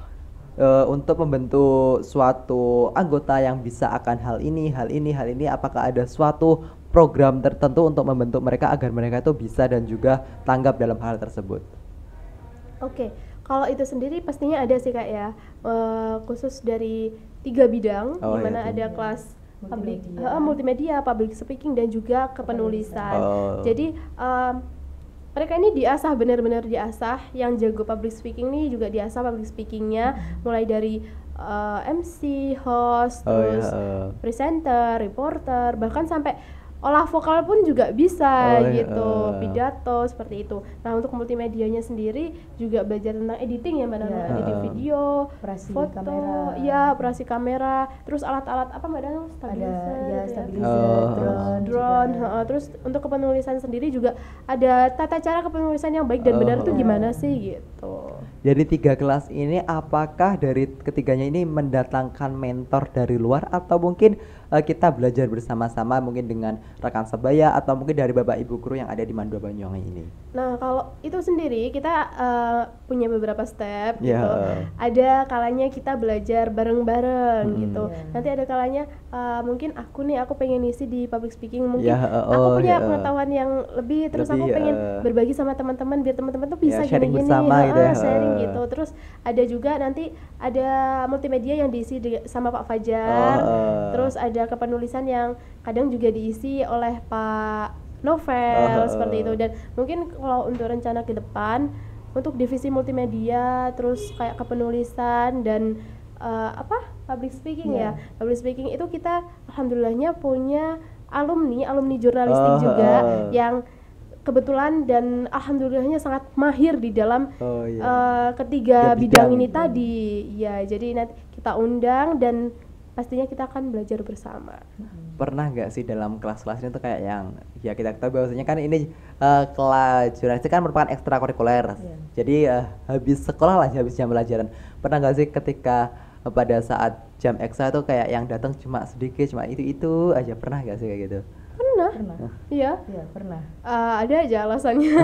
untuk membentuk suatu anggota yang bisa akan hal ini, apakah ada suatu program tertentu untuk membentuk mereka agar mereka itu bisa dan juga tanggap dalam hal tersebut? Oke, kalau itu sendiri pastinya ada sih Kak ya, khusus dari 3 bidang, Oh, di mana iya, ada kelas Multimedia. multimedia, public speaking, dan juga kepenulisan. Oh. Jadi mereka ini diasah, benar-benar diasah. Yang jago public speaking nih juga diasah public speakingnya, mulai dari MC, host, terus presenter, reporter, bahkan sampai olah vokal pun juga bisa Oh, gitu, pidato seperti itu. Nah untuk multimedianya sendiri juga belajar tentang editing ya Mbak Nana, Iya. editing video, Operasi foto, kamera. ya operasi kamera, terus alat-alat apa Mbak Nana? Ada Stabilizer, ya gitu stabilizer, terus drone, drone, juga. terus untuk kepenulisan sendiri juga ada tata cara kepenulisan yang baik dan benar tuh gimana sih gitu. Jadi 3 kelas ini apakah dari ketiganya ini mendatangkan mentor dari luar atau mungkin kita belajar bersama-sama mungkin dengan rekan sebaya atau mungkin dari Bapak Ibu guru yang ada di Mandua Banyuwangi ini? Nah kalau itu sendiri kita punya beberapa step Ya. gitu. Ada kalanya kita belajar bareng-bareng gitu. Iya. Nanti ada kalanya mungkin aku pengen isi di public speaking, mungkin Ya, aku punya ya. pengetahuan yang lebih, terus Lebih, aku pengen berbagi sama teman-teman biar teman-teman tuh bisa ya, sharing gini-gini, bersama gitu ya. sharing gitu. Terus ada juga nanti ada multimedia yang diisi sama Pak Fajar. Terus ada kepenulisan yang kadang juga diisi oleh Pak Novel seperti itu. Dan mungkin kalau untuk rencana ke depan untuk divisi multimedia terus kayak kepenulisan dan public speaking ya. Public speaking itu kita alhamdulillahnya punya alumni jurnalistik juga yang kebetulan dan alhamdulillahnya sangat mahir di dalam ketiga bidang ini tadi. Ya, jadi nanti kita undang dan pastinya kita akan belajar bersama. Pernah nggak sih dalam kelas-kelas ini tuh kayak yang ya kita ketahui bahwasanya kan ini kelas jurnalistik kan merupakan ekstrakurikuler. Jadi habis sekolah lah, habis jam pelajaran. Pernah nggak sih ketika pada saat jam ekstra tuh kayak yang datang cuma sedikit, cuma itu aja, pernah nggak sih kayak gitu? Pernah. Iya. Iya, pernah. Ada aja alasannya.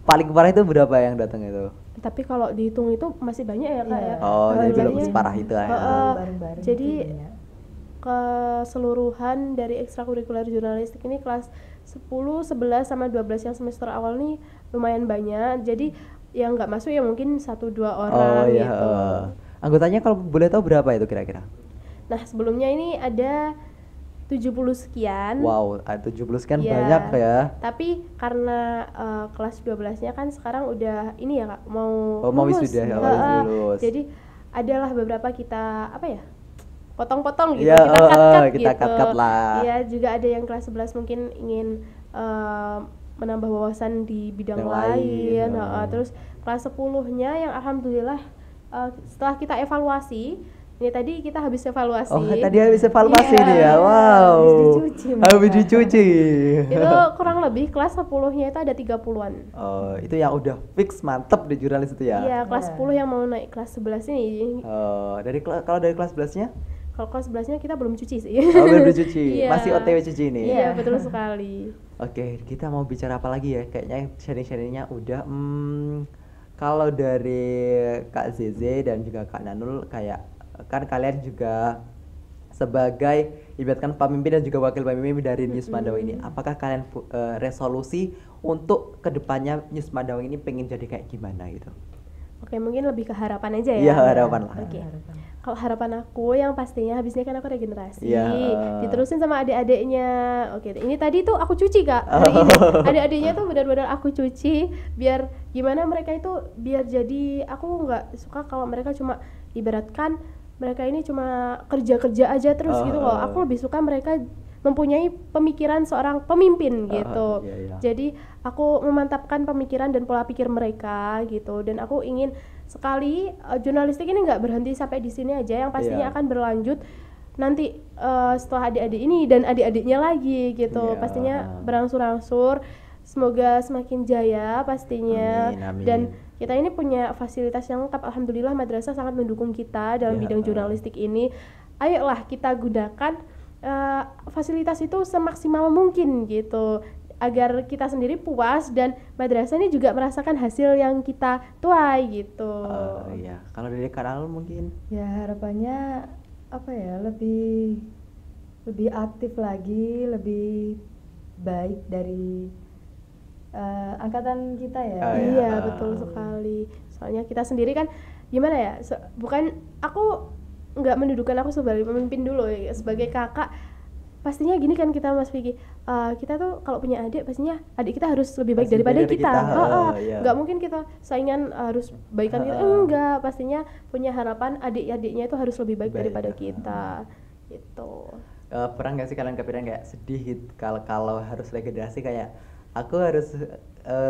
Paling parah itu berapa yang datang itu? Tapi kalau dihitung itu masih banyak ya Kak ya. Oh, jadi belum Jumlahnya. separah itu ya. Bareng-bareng Jadi gitu ya. keseluruhan dari ekstrakurikuler jurnalistik ini kelas 10, 11 sama 12 yang semester awal nih lumayan banyak. Jadi yang nggak masuk ya mungkin 1-2 orang gitu. Anggotanya kalau boleh tahu berapa itu kira-kira? Nah, sebelumnya ini ada 70 sekian. Wow, 70 sekian Iya. banyak ya. Tapi karena kelas 12-nya kan sekarang udah ini ya Kak, mau Mau lulus. wisuda ya, lulus. Jadi adalah beberapa kita potong-potong gitu, Iya, kita cut-cut kita gitu. cut-cut lah. Iya, juga ada yang kelas 11 mungkin ingin menambah wawasan di bidang Yang lain. lain. Terus kelas 10-nya yang alhamdulillah setelah kita evaluasi, ini tadi kita habis evaluasi. Oh, tadi habis evaluasi Iya. nih ya. Wow. Habis dicuci, Habis dicuci. Itu kurang lebih kelas 10-nya itu ada 30-an. Oh, itu yang udah fix mantep di jurnalis itu ya. Iya, kelas Iya. 10 yang mau naik kelas 11 ini. Oh, kalau dari kelas 11-nya? Kalau kelas 11-nya kita belum cuci sih. Oh, belum dicuci. Iya. Masih OTW cuci ini. Iya, betul sekali. Oke, kita mau bicara apa lagi ya? Kayaknya sharing-sharingnya udah. Kalau dari Kak Zeze dan juga Kak Nanul, kayak kan kalian juga sebagai ibaratkan pemimpin dan juga wakil pemimpin dari News Mandawang ini, apakah kalian resolusi untuk kedepannya News Mandawang ini pengen jadi kayak gimana gitu? Oke, mungkin lebih ke harapan aja ya. Iya, harapan lah. Oke. Kalau harapan aku yang pastinya habisnya kan aku regenerasi, Iya. diterusin sama adik-adiknya. Oke, ini tadi tuh aku cuci Kak. Hari ini adik-adiknya tuh benar-benar aku cuci biar gimana mereka itu biar jadi, aku nggak suka kalau mereka cuma ibaratkan mereka ini cuma kerja-kerja aja terus gitu loh. Aku lebih suka mereka mempunyai pemikiran seorang pemimpin gitu. Iya. Jadi aku memantapkan pemikiran dan pola pikir mereka gitu, dan aku ingin sekali jurnalistik ini nggak berhenti sampai di sini aja, yang pastinya Iya. akan berlanjut nanti setelah adik-adik ini dan adik-adiknya lagi gitu. Iya. Pastinya berangsur-angsur, semoga semakin jaya pastinya. Amin. Dan kita ini punya fasilitas yang lengkap, alhamdulillah madrasah sangat mendukung kita dalam Iya. bidang jurnalistik ini. Ayolah kita gunakan fasilitas itu semaksimal mungkin gitu, agar kita sendiri puas dan madrasah ini juga merasakan hasil yang kita tuai gitu. Iya. Kalau dari Kak Nanul mungkin? Ya harapannya apa ya, lebih aktif lagi, lebih baik dari angkatan kita ya. Iya, betul sekali. Soalnya kita sendiri kan gimana ya, bukan, aku nggak mendudukan aku sebagai pemimpin dulu ya, sebagai kakak. Pastinya gini kan kita Mas Vicky, kita tuh kalau punya adik pastinya adik kita harus lebih baik Pasti daripada dari kita. kita, iya. Nggak mungkin kita saingan harus baikan kita, enggak. Pastinya punya harapan adik-adiknya itu harus lebih baik Baik, daripada kita gitu. pernah nggak sih kalian kepikiran kayak sedih gitu kalau harus regenerasi kayak aku harus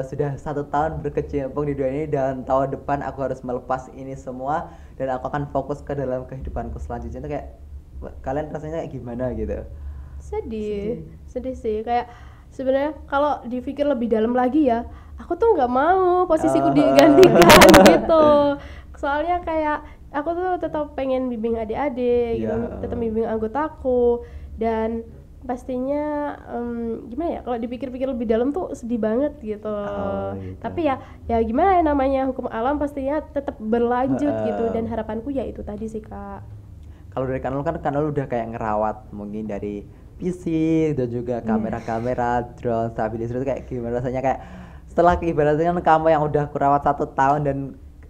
sudah 1 tahun berkecimpung di dunia ini dan tahun depan aku harus melepas ini semua dan aku akan fokus ke dalam kehidupanku selanjutnya itu kayak kalian rasanya kayak gimana gitu? Sedih sih, kayak sebenarnya kalau dipikir lebih dalam lagi ya, aku tuh nggak mau posisiku digantikan gitu. Soalnya kayak aku tuh tetap pengen bimbing adik-adik gitu, tetap bimbing anggotaku, dan pastinya gimana ya, kalau dipikir-pikir lebih dalam tuh sedih banget gitu. Gitu. Tapi ya gimana ya, namanya hukum alam pastinya tetap berlanjut gitu, dan harapanku ya itu tadi sih Kak. Kalau dari Kanul udah kayak ngerawat mungkin dari PC dan juga kamera-kamera, drone, stabilizer itu kayak gimana rasanya kayak setelah ibaratnya kamu yang udah kurawat 1 tahun dan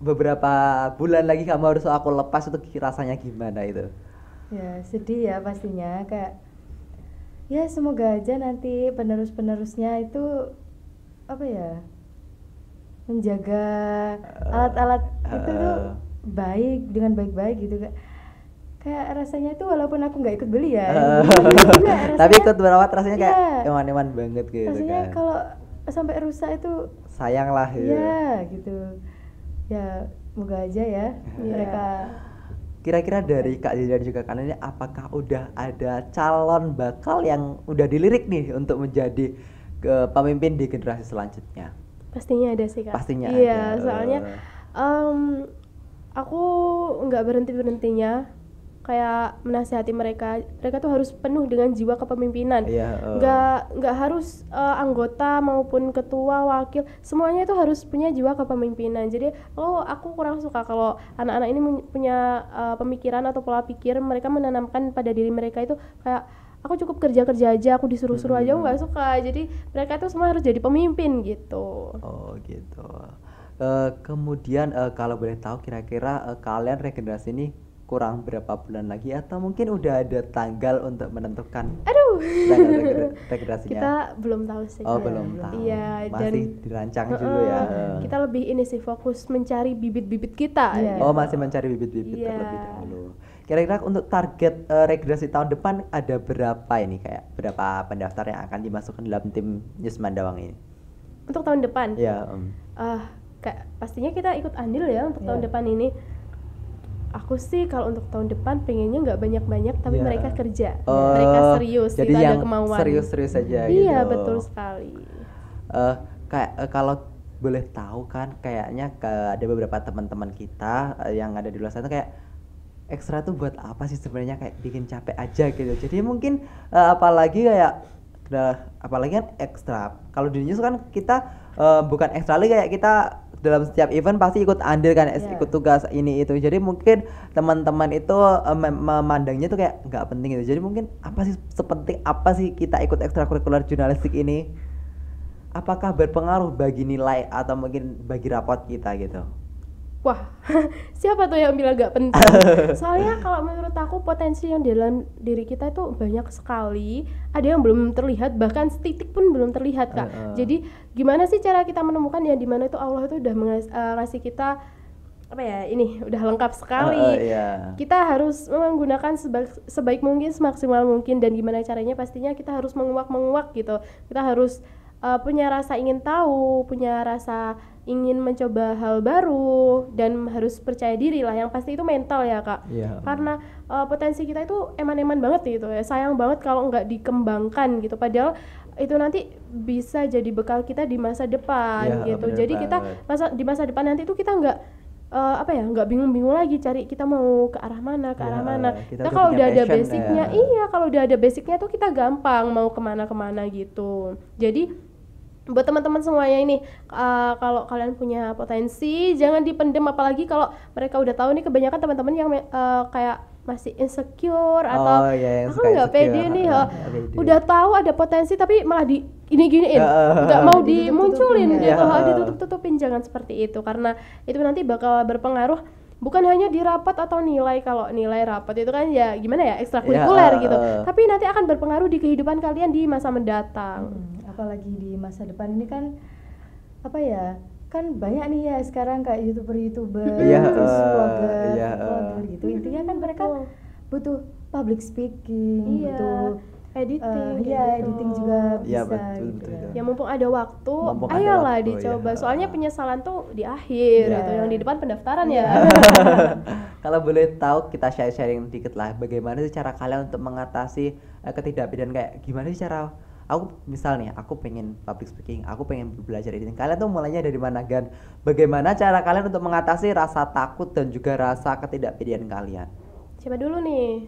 beberapa bulan lagi kamu harus aku lepas itu rasanya gimana itu? Ya sedih ya pastinya, kayak ya semoga aja nanti penerus-penerusnya itu apa ya, menjaga alat-alat itu tuh baik, dengan baik-baik gitu, kayak rasanya tuh walaupun aku nggak ikut beli ya tapi ikut berawat rasanya kayak eman-eman banget gitu rasanya kan. kalau sampai rusak itu Sayang lah gitu. ya gitu ya, semoga aja ya mereka. Kira-kira dari Kak Ziza dan juga Kanul ini apakah udah ada calon bakal yang udah dilirik nih untuk menjadi pemimpin di generasi selanjutnya? Pastinya ada sih Kak. Pastinya iya, ada. Soalnya aku nggak berhentinya kayak menasihati mereka tuh harus penuh dengan jiwa kepemimpinan. Nggak harus anggota maupun ketua, wakil, semuanya itu harus punya jiwa kepemimpinan. Jadi aku kurang suka kalau anak-anak ini punya pemikiran atau pola pikir mereka menanamkan pada diri mereka itu kayak aku cukup kerja aja, aku disuruh-suruh aja, aku nggak suka. Jadi mereka itu semua harus jadi pemimpin gitu. Oh gitu. Kemudian kalau boleh tahu kira-kira kalian regenerasi ini kurang berapa bulan lagi atau mungkin udah ada tanggal untuk menentukan tanggal regenerasinya? Kita belum tahu sih. Belum tahu. Iya, masih dirancang dulu ya. Kita lebih ini sih, fokus mencari bibit-bibit kita. Masih mencari bibit-bibit terlebih dahulu. Kira-kira untuk target regenerasi tahun depan ada berapa ini, kayak berapa pendaftar yang akan dimasukkan dalam tim News Mandawang ini? Untuk tahun depan? Iya. Kayak pastinya kita ikut andil ya untuk tahun depan ini. Aku sih kalau untuk tahun depan pengennya nggak banyak-banyak, tapi mereka kerja, mereka serius, jadi kita yang ada kemauan. serius-serius aja gitu. Iya, betul sekali. Kayak kalau boleh tahu kan, kayaknya ada beberapa teman-teman kita yang ada di luar sana kayak ekstra tuh buat apa sih sebenarnya, kayak bikin capek aja gitu. Jadi mungkin apalagi kan ekstra. Kalau di news kan kita bukan ekstra lagi, kayak kita dalam setiap event pasti ikut andil kan, ikut tugas ini itu. Jadi mungkin teman-teman itu memandangnya tuh kayak nggak penting gitu. Jadi mungkin apa sih, sepenting apa sih kita ikut ekstrakurikuler jurnalistik ini? Apakah berpengaruh bagi nilai atau mungkin bagi rapot kita gitu? Wah, siapa tuh yang bilang gak penting? Soalnya kalau menurut aku potensi yang di dalam diri kita itu banyak sekali. Ada yang belum terlihat, bahkan setitik pun belum terlihat Kak. Jadi gimana sih cara kita menemukan yang dimana itu Allah itu udah ngasih kita apa ya, ini udah lengkap sekali. Kita harus menggunakan sebaik mungkin, semaksimal mungkin, dan gimana caranya pastinya kita harus menguak gitu. Kita harus punya rasa ingin tahu, punya rasa ingin mencoba hal baru, dan harus percaya diri lah. Yang pasti itu mental ya Kak. Karena potensi kita itu eman-eman banget gitu ya. Sayang banget kalau nggak dikembangkan gitu. Padahal itu nanti bisa jadi bekal kita di masa depan gitu. Jadi kita di masa depan nanti itu kita nggak nggak bingung-bingung lagi cari kita mau ke arah mana, Kita kalau udah ada basicnya, kalau udah ada basicnya tuh kita gampang mau kemana-kemana gitu. Jadi buat teman-teman semuanya ini, kalau kalian punya potensi jangan dipendem, apalagi kalau mereka udah tahu nih. Kebanyakan teman-teman yang kayak masih insecure atau aku nggak pede nih, udah tahu ada potensi tapi malah di gini-giniin, nggak mau dimunculin gitu, ditutup-tutupin. Jangan seperti itu, karena itu nanti bakal berpengaruh bukan hanya di rapat atau nilai. Kalau nilai rapat itu kan ya gimana ya, ekstrakurikuler gitu, tapi nanti akan berpengaruh di kehidupan kalian di masa mendatang. Apalagi di masa depan ini kan apa ya, kan banyak nih ya sekarang kayak youtuber terus vlogger gitu. Intinya kan mereka butuh public speaking, Iya, butuh editing kayak iya, gitu. editing juga Iya, bisa betul, gitu betul, ya. betul. Ya mumpung ada waktu, Mumpung ada ayolah waktu, dicoba. ya. Soalnya penyesalan tuh di akhir Iya. gitu, yang di depan pendaftaran ya. Kalau boleh tahu kita sharing dikit lah, bagaimana sih cara kalian untuk mengatasi ketidakpedian, kayak gimana sih cara aku misalnya aku pengen public speaking, aku pengen belajar editing, kalian tuh mulainya dari mana, dan bagaimana cara kalian untuk mengatasi rasa takut dan juga rasa ketidakpedian kalian? Siapa dulu nih?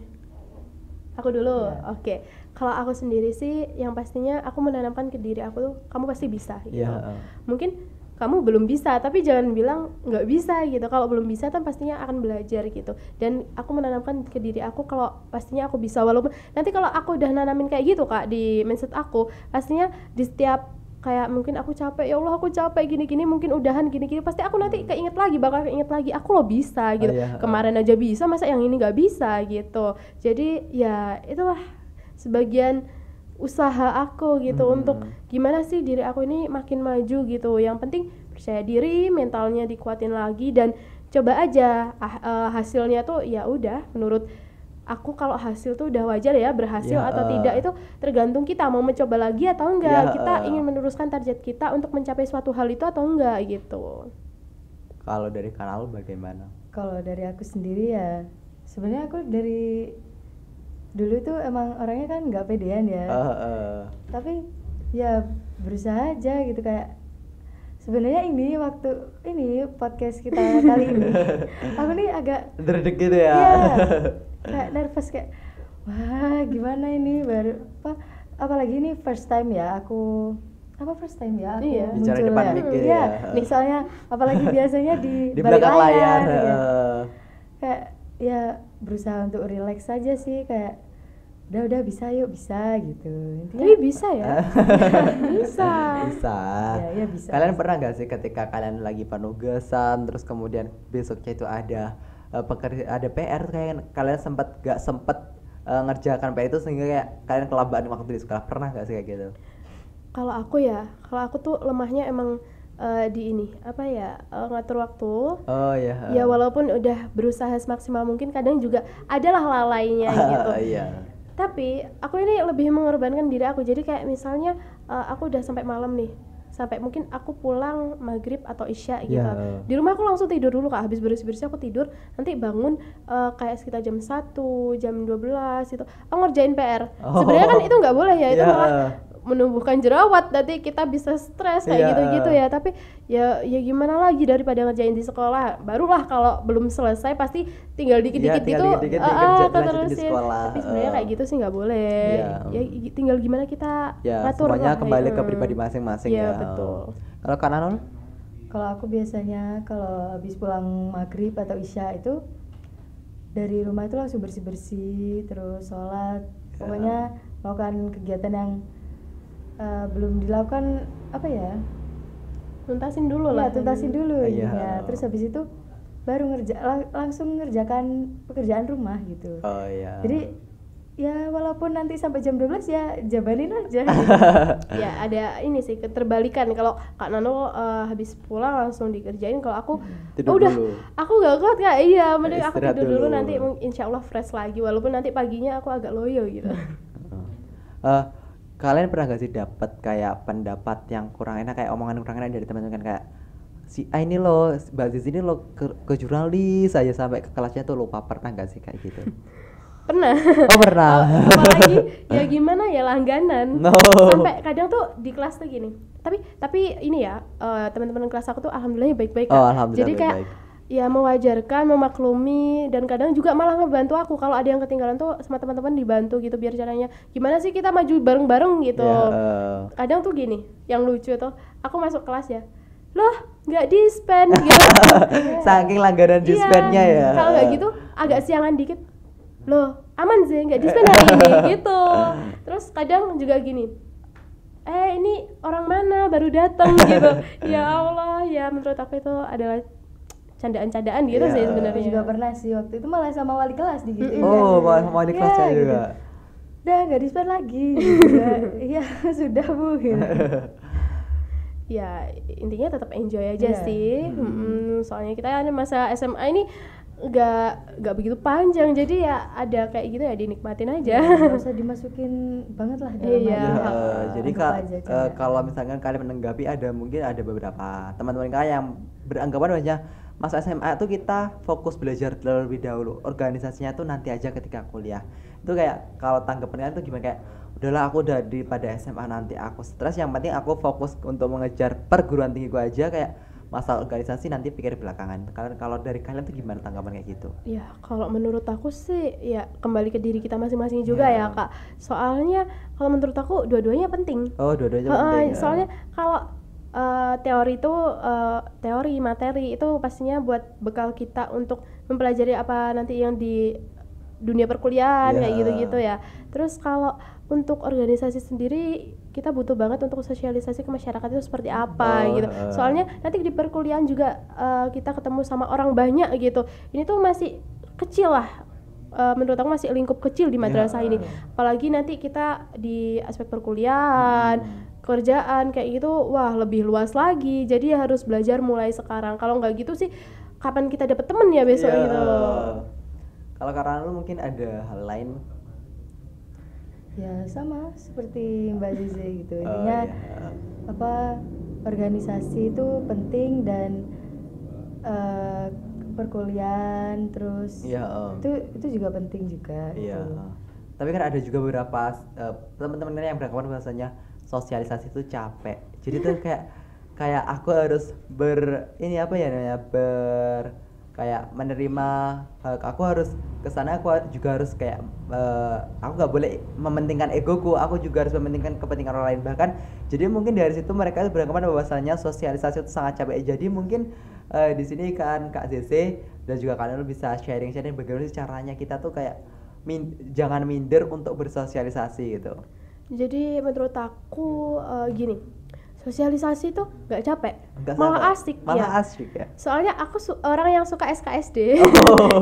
Aku dulu. Oke. Kalau aku sendiri sih yang pastinya aku menanamkan ke diri aku tuh kamu pasti bisa gitu. Iya. Mungkin kamu belum bisa tapi jangan bilang nggak bisa gitu. Kalau belum bisa kan pastinya akan belajar gitu. Dan aku menanamkan ke diri aku kalau pastinya aku bisa, walaupun nanti kalau aku udah nanamin kayak gitu Kak di mindset aku, pastinya di setiap kayak mungkin aku capek, ya Allah aku capek gini-gini, mungkin udahan gini-gini, pasti aku nanti bakal keinget lagi aku loh bisa gitu. iya. Kemarin aja bisa, masa yang ini nggak bisa gitu. Jadi ya itulah sebagian usaha aku gitu untuk gimana sih diri aku ini makin maju gitu. Yang penting percaya diri, mentalnya dikuatin lagi, dan coba aja hasilnya tuh ya udah menurut aku kalau hasil tuh udah wajar ya, berhasil Ya, atau tidak itu tergantung kita mau mencoba lagi atau enggak. Ya, Kita ingin meneruskan target kita untuk mencapai suatu hal itu atau enggak gitu. Kalau dari kanal bagaimana? Kalau dari aku sendiri ya, sebenarnya aku dari dulu tuh emang orangnya kan nggak pedean ya, tapi ya berusaha aja gitu. Kayak sebenarnya ini waktu ini podcast kita kali ini aku nih agak Derdek gitu ya? Iya, kayak nervous, kayak wah gimana ini baru apalagi ini first time ya aku Iya. Bicara muncul depan ya. mic gitu Iya, ya. nih soalnya apalagi biasanya di Di balik belakang layar. ya. Kayak ya berusaha untuk relax saja sih, kayak udah bisa gitu intinya. Tapi bisa ya. Bisa. Bisa. Ya, bisa. Kalian pernah gak sih ketika kalian lagi penugasan, terus kemudian besoknya itu ada ada PR, kayak kalian gak sempet ngerjakan PR itu sehingga kayak kalian kelabakan waktu di sekolah, pernah gak sih kayak gitu? Kalau aku tuh lemahnya emang di ini ngatur waktu. Oh iya. Ya walaupun udah berusaha semaksimal mungkin, kadang juga adalah lalainya gitu. Iya. Tapi aku ini lebih mengorbankan diri aku. Jadi kayak misalnya aku udah sampai malam nih, sampai mungkin aku pulang maghrib atau isya gitu. Yeah. Di rumah aku langsung tidur dulu Kak, habis bersih-bersih aku tidur, nanti bangun kayak sekitar jam 1, jam 12 gitu. Aku ngerjain PR. Sebenarnya kan itu nggak boleh ya, itu Yeah. malah menumbuhkan jerawat, nanti kita bisa stres kayak Yeah. gitu-gitu ya. Tapi ya gimana lagi, daripada ngerjain di sekolah, barulah kalau belum selesai pasti tinggal dikit-dikit gitu tinggal dikit-dikit dikerjain, lanjutin di keterusin. sekolah. Tapi sebenarnya kayak gitu sih nggak boleh. Iya. Ya tinggal gimana kita Ya, ngatur semuanya lah, kembali ke ya. pribadi masing-masing Iya, ya. betul. Kalau Kananul? Kalau aku biasanya kalau habis pulang maghrib atau isya itu dari rumah itu langsung bersih-bersih, terus sholat, pokoknya melakukan kegiatan yang belum dilakukan Tuntasin dulu lah. tuntasin dulu Iya. ya. Terus habis itu baru langsung ngerjakan pekerjaan rumah gitu. Oh iya. Jadi ya walaupun nanti sampai jam 12 ya jabanin aja. Ya ada ini sih keterbalikan. Kalau Kak Nano habis pulang langsung dikerjain, kalau aku Tidur udah dulu. aku gak kuat Kak. Iya, mending aku Istirahat tidur dulu dulu. nanti insya Allah fresh lagi, walaupun nanti paginya aku agak loyo gitu. Kalian pernah gak sih dapat kayak pendapat yang kurang enak, kayak omongan kurang enak dari teman-teman, kayak si A ini loh, Mbak Zizi ini loh ke jurnalis aja sampai ke kelasnya tuh lupa, pernah gak sih kayak gitu? Pernah. Oh pernah. Apalagi ya gimana ya, langganan. No. Sampai kadang tuh di kelas tuh gini. Tapi ini ya teman-teman kelas aku tuh alhamdulillah baik-baik Kak. Oh, alhamdulillah Jadi kayak baik-baik. ya mewajarkan, memaklumi, dan kadang juga malah ngebantu aku kalau ada yang ketinggalan tuh sama teman-teman dibantu gitu, biar caranya gimana sih kita maju bareng-bareng gitu. Ya, Kadang tuh gini, yang lucu tuh aku masuk kelas ya, loh nggak dispen gitu. saking langganan dispennya ya. Kalau nggak gitu agak siangan dikit, loh aman sih nggak dispen hari ini gitu. Terus kadang juga gini, ini orang mana baru datang gitu. Ya Allah, ya menurut aku itu adalah candaan-candaan gitu Iya. sih Aku sebenarnya. juga pernah sih waktu itu malah sama wali kelas digituin. Oh, kan. mau di Iya, kelasnya gitu. juga. Udah nggak dispen lagi. Iya sudah Bu. Gitu. Ya intinya tetap enjoy aja Iya. sih. Soalnya kita kan masa SMA ini nggak begitu panjang, jadi ya ada kayak gitu ya dinikmatin aja. Nggak usah dimasukin banget lah dalam Iya. hati. Jadi Anggap aja canda. kalau misalkan kalian menanggapi mungkin ada beberapa teman-teman kalian yang beranggapan bahwasanya masa SMA tuh kita fokus belajar terlebih dahulu, organisasinya tuh nanti aja ketika kuliah. Itu kayak kalau tanggapan kalian tuh gimana, kayak udahlah aku udah di pada SMA nanti aku stres, yang penting aku fokus untuk mengejar perguruan tinggiku aja, kayak masalah organisasi nanti pikir belakangan. Kalau dari kalian tuh gimana tanggapan kayak gitu? Ya, kalau menurut aku sih ya kembali ke diri kita masing-masing juga ya, Kak. Soalnya kalau menurut aku dua-duanya penting. Oh, dua-duanya penting. Soalnya kalau teori itu teori materi itu pastinya buat bekal kita untuk mempelajari apa nanti yang di dunia perkuliahan kayak gitu-gitu ya. Terus kalau untuk organisasi sendiri kita butuh banget untuk sosialisasi ke masyarakat itu seperti apa gitu. Soalnya nanti di perkuliahan juga kita ketemu sama orang banyak gitu. Ini tuh masih kecil lah. Menurut aku masih lingkup kecil di madrasah ini. Apalagi nanti kita di aspek perkuliahan, kerjaan kayak gitu, wah lebih luas lagi. Jadi ya harus belajar mulai sekarang. Kalau nggak gitu sih, kapan kita dapet temen ya besok gitu. Kalau karena lu mungkin ada hal lain? Ya sama seperti Mbak Zizi gitu. Intinya apa, organisasi itu penting dan perkuliahan terus itu juga penting juga. Iya. Gitu. Tapi kan ada juga beberapa teman-teman yang beranggapan bahwasanya sosialisasi itu capek. Jadi tuh kayak aku harus kayak menerima, aku harus kesana, aku juga harus kayak aku nggak boleh mementingkan egoku, aku juga harus mementingkan kepentingan orang lain. Bahkan jadi mungkin dari situ mereka beranggapan bahwasanya sosialisasi itu sangat capek. Jadi mungkin di sini kan Kak ZC dan juga kalian bisa sharing bagaimana sih caranya kita tuh kayak jangan minder untuk bersosialisasi gitu. Jadi menurut aku gini, sosialisasi tuh nggak capek, malah asik ya. Soalnya aku orang yang suka SKSD.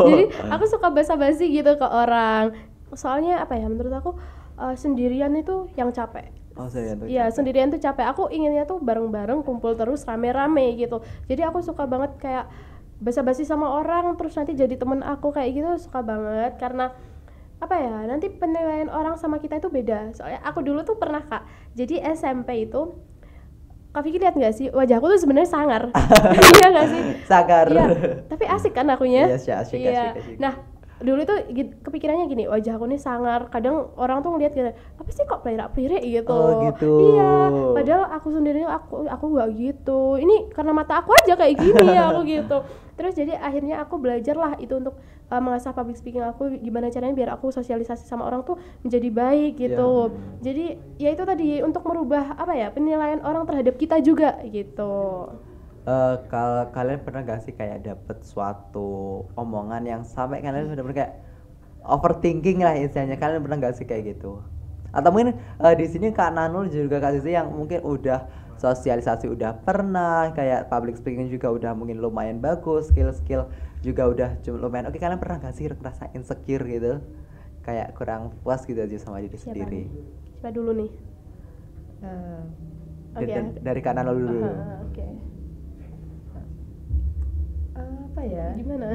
Jadi aku suka basa-basi gitu ke orang. Soalnya apa ya, menurut aku sendirian itu yang capek. Sendirian tuh capek. Aku inginnya tuh bareng-bareng, kumpul terus, rame-rame gitu. Jadi aku suka banget kayak basa-basi sama orang terus nanti jadi temen aku kayak gitu, suka banget. Karena apa ya, nanti penilaian orang sama kita itu beda. Soalnya aku dulu tuh pernah Kak, jadi SMP itu Kak Vicky lihat nggak sih wajahku tuh sebenarnya sangar. Iya nggak sih? Sangar. Iya, tapi asik kan akunya. Iya, asik. Nah dulu tuh kepikirannya gini, wajah aku nih sangar. Kadang orang tuh ngeliat gitu, apa sih kok pelirak-pelirik gitu. Oh gitu. Iya, padahal aku sendiri aku nggak gitu. Ini karena mata aku aja kayak gini ya aku gitu. Terus jadi akhirnya aku belajar lah itu untuk mengasah public speaking aku, gimana caranya biar aku sosialisasi sama orang tuh menjadi baik gitu. Jadi ya itu tadi, untuk merubah apa ya, penilaian orang terhadap kita juga gitu. Kalau kalian pernah gak sih kayak dapet suatu omongan yang sampai kalian benar-benar kayak overthinking lah istilahnya, kalian pernah gak sih kayak gitu? Atau mungkin di sini Kak Nanul juga Kak Sisi yang mungkin udah sosialisasi udah pernah, kayak public speaking juga udah mungkin lumayan bagus, skill juga udah lumayan oke. Kalian pernah gak sih ngerasa insecure gitu, kayak kurang puas gitu aja sama diri sendiri? Siapa dulu nih? Dari Kak Nanul dulu. Oke. Apa ya? Gimana?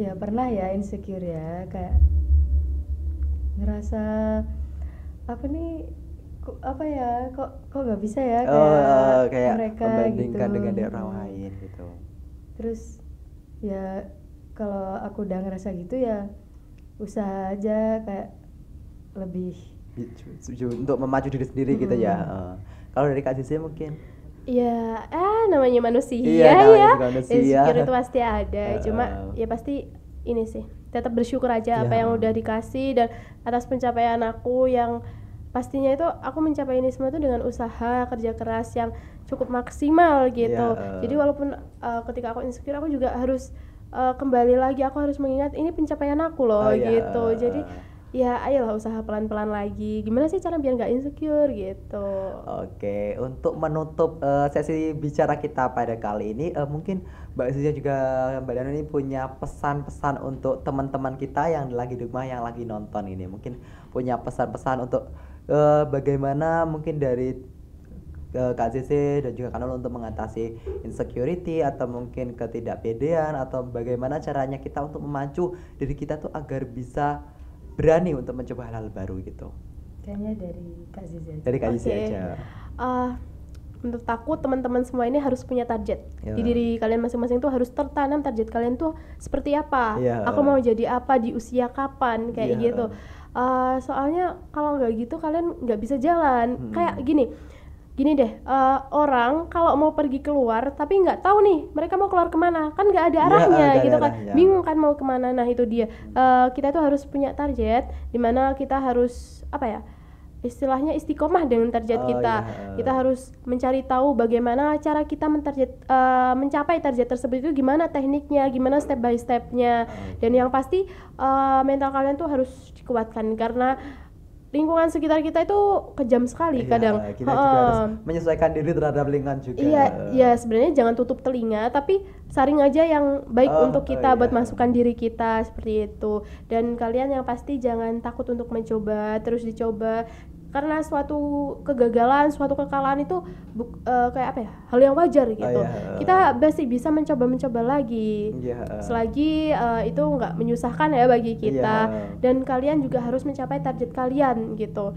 Ya pernah ya insecure ya, kayak ngerasa apa nih, kok nggak bisa ya kayak mereka membandingkan gitu dengan daerah lain gitu. Terus ya kalau aku udah ngerasa gitu ya usaha aja kayak lebih untuk memacu diri sendiri gitu ya. Kalau dari Kak Sisi mungkin? Ya, namanya manusia insecure itu pasti ada. Cuma ya pasti ini sih, tetap bersyukur aja apa yang udah dikasih, dan atas pencapaian aku yang pastinya itu aku mencapai ini semua itu dengan usaha kerja keras yang cukup maksimal gitu. Jadi walaupun ketika aku insecure, aku juga harus kembali lagi, aku harus mengingat ini pencapaian aku loh gitu. Jadi ya ayolah usaha pelan-pelan lagi. Gimana sih cara biar nggak insecure gitu. Oke, untuk menutup sesi bicara kita pada kali ini, mungkin Mbak Zizia juga Mbak Danu ini punya pesan-pesan untuk teman-teman kita yang lagi di rumah, yang lagi nonton ini. Mungkin punya pesan-pesan untuk bagaimana mungkin dari Kak Zizi dan juga Kak Nurul untuk mengatasi insecurity atau mungkin ketidakpedean atau bagaimana caranya kita untuk memacu diri kita tuh agar bisa berani untuk mencoba hal-hal baru gitu. Kayaknya dari Kak Zizi aja. Dari Kak Zizi Oke. aja. Menurut aku teman-teman semua ini harus punya target Ya. di diri kalian masing-masing tuh harus tertanam target kalian tuh seperti apa. Ya. Aku mau jadi apa di usia kapan kayak Ya. gitu. Soalnya kalau nggak gitu kalian nggak bisa jalan. Kayak gini deh, orang kalau mau pergi keluar tapi nggak tahu nih mereka mau keluar kemana, kan nggak ada Iya, arahnya nggak ada gitu kan, arahnya. bingung kan mau kemana. Nah itu dia, kita tuh harus punya target dimana kita harus apa ya, istilahnya istiqomah dengan target Oh, kita. iya. Kita harus mencari tahu bagaimana cara kita mencapai target tersebut itu, gimana tekniknya, gimana step by stepnya. Dan yang pasti mental kalian tuh harus dikuatkan karena lingkungan sekitar kita itu kejam sekali Iya, kadang. kita juga harus menyesuaikan diri terhadap lingkungan juga. Iya, ya sebenarnya jangan tutup telinga, tapi saring aja yang baik untuk kita buat iya. masukkan diri kita seperti itu. Dan kalian yang pasti jangan takut untuk mencoba, terus dicoba. Karena suatu kegagalan, suatu kekalahan itu kayak apa ya? Hal yang wajar gitu. iya. Kita masih bisa mencoba lagi. Iya. Selagi itu nggak menyusahkan ya bagi kita. Iya. Dan kalian juga harus mencapai target kalian gitu.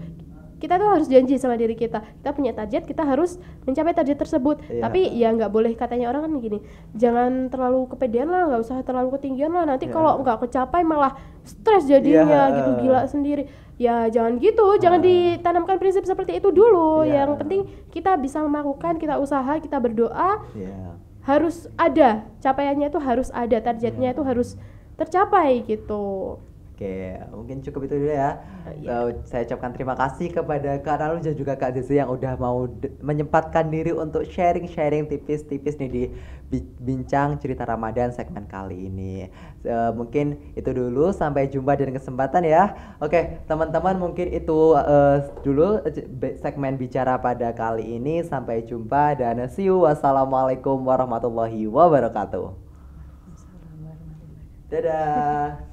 Kita tuh harus janji sama diri kita punya target, kita harus mencapai target tersebut. Iya. Tapi ya nggak boleh, katanya orang kan gini, jangan terlalu kepedean lah, nggak usah terlalu ketinggian lah, nanti Iya. kalau nggak kecapai malah stres jadinya Iya. gitu, gila sendiri. Ya jangan gitu, jangan ditanamkan prinsip seperti itu dulu. Iya. Yang penting kita bisa melakukan, kita usaha, kita berdoa, Iya. harus ada capaiannya, itu harus ada targetnya, itu harus tercapai gitu. Oke, mungkin cukup itu dulu ya. Saya ucapkan terima kasih kepada Kak Nurul dan juga Kak Zizi yang udah mau menyempatkan diri untuk sharing-sharing tipis-tipis nih di Bincang Cerita Ramadan segmen kali ini. Mungkin itu dulu, sampai jumpa di kesempatan ya. Oke, teman-teman, mungkin itu dulu segmen bicara pada kali ini. Sampai jumpa dan see you. Wassalamualaikum warahmatullahi wabarakatuh. Dadah.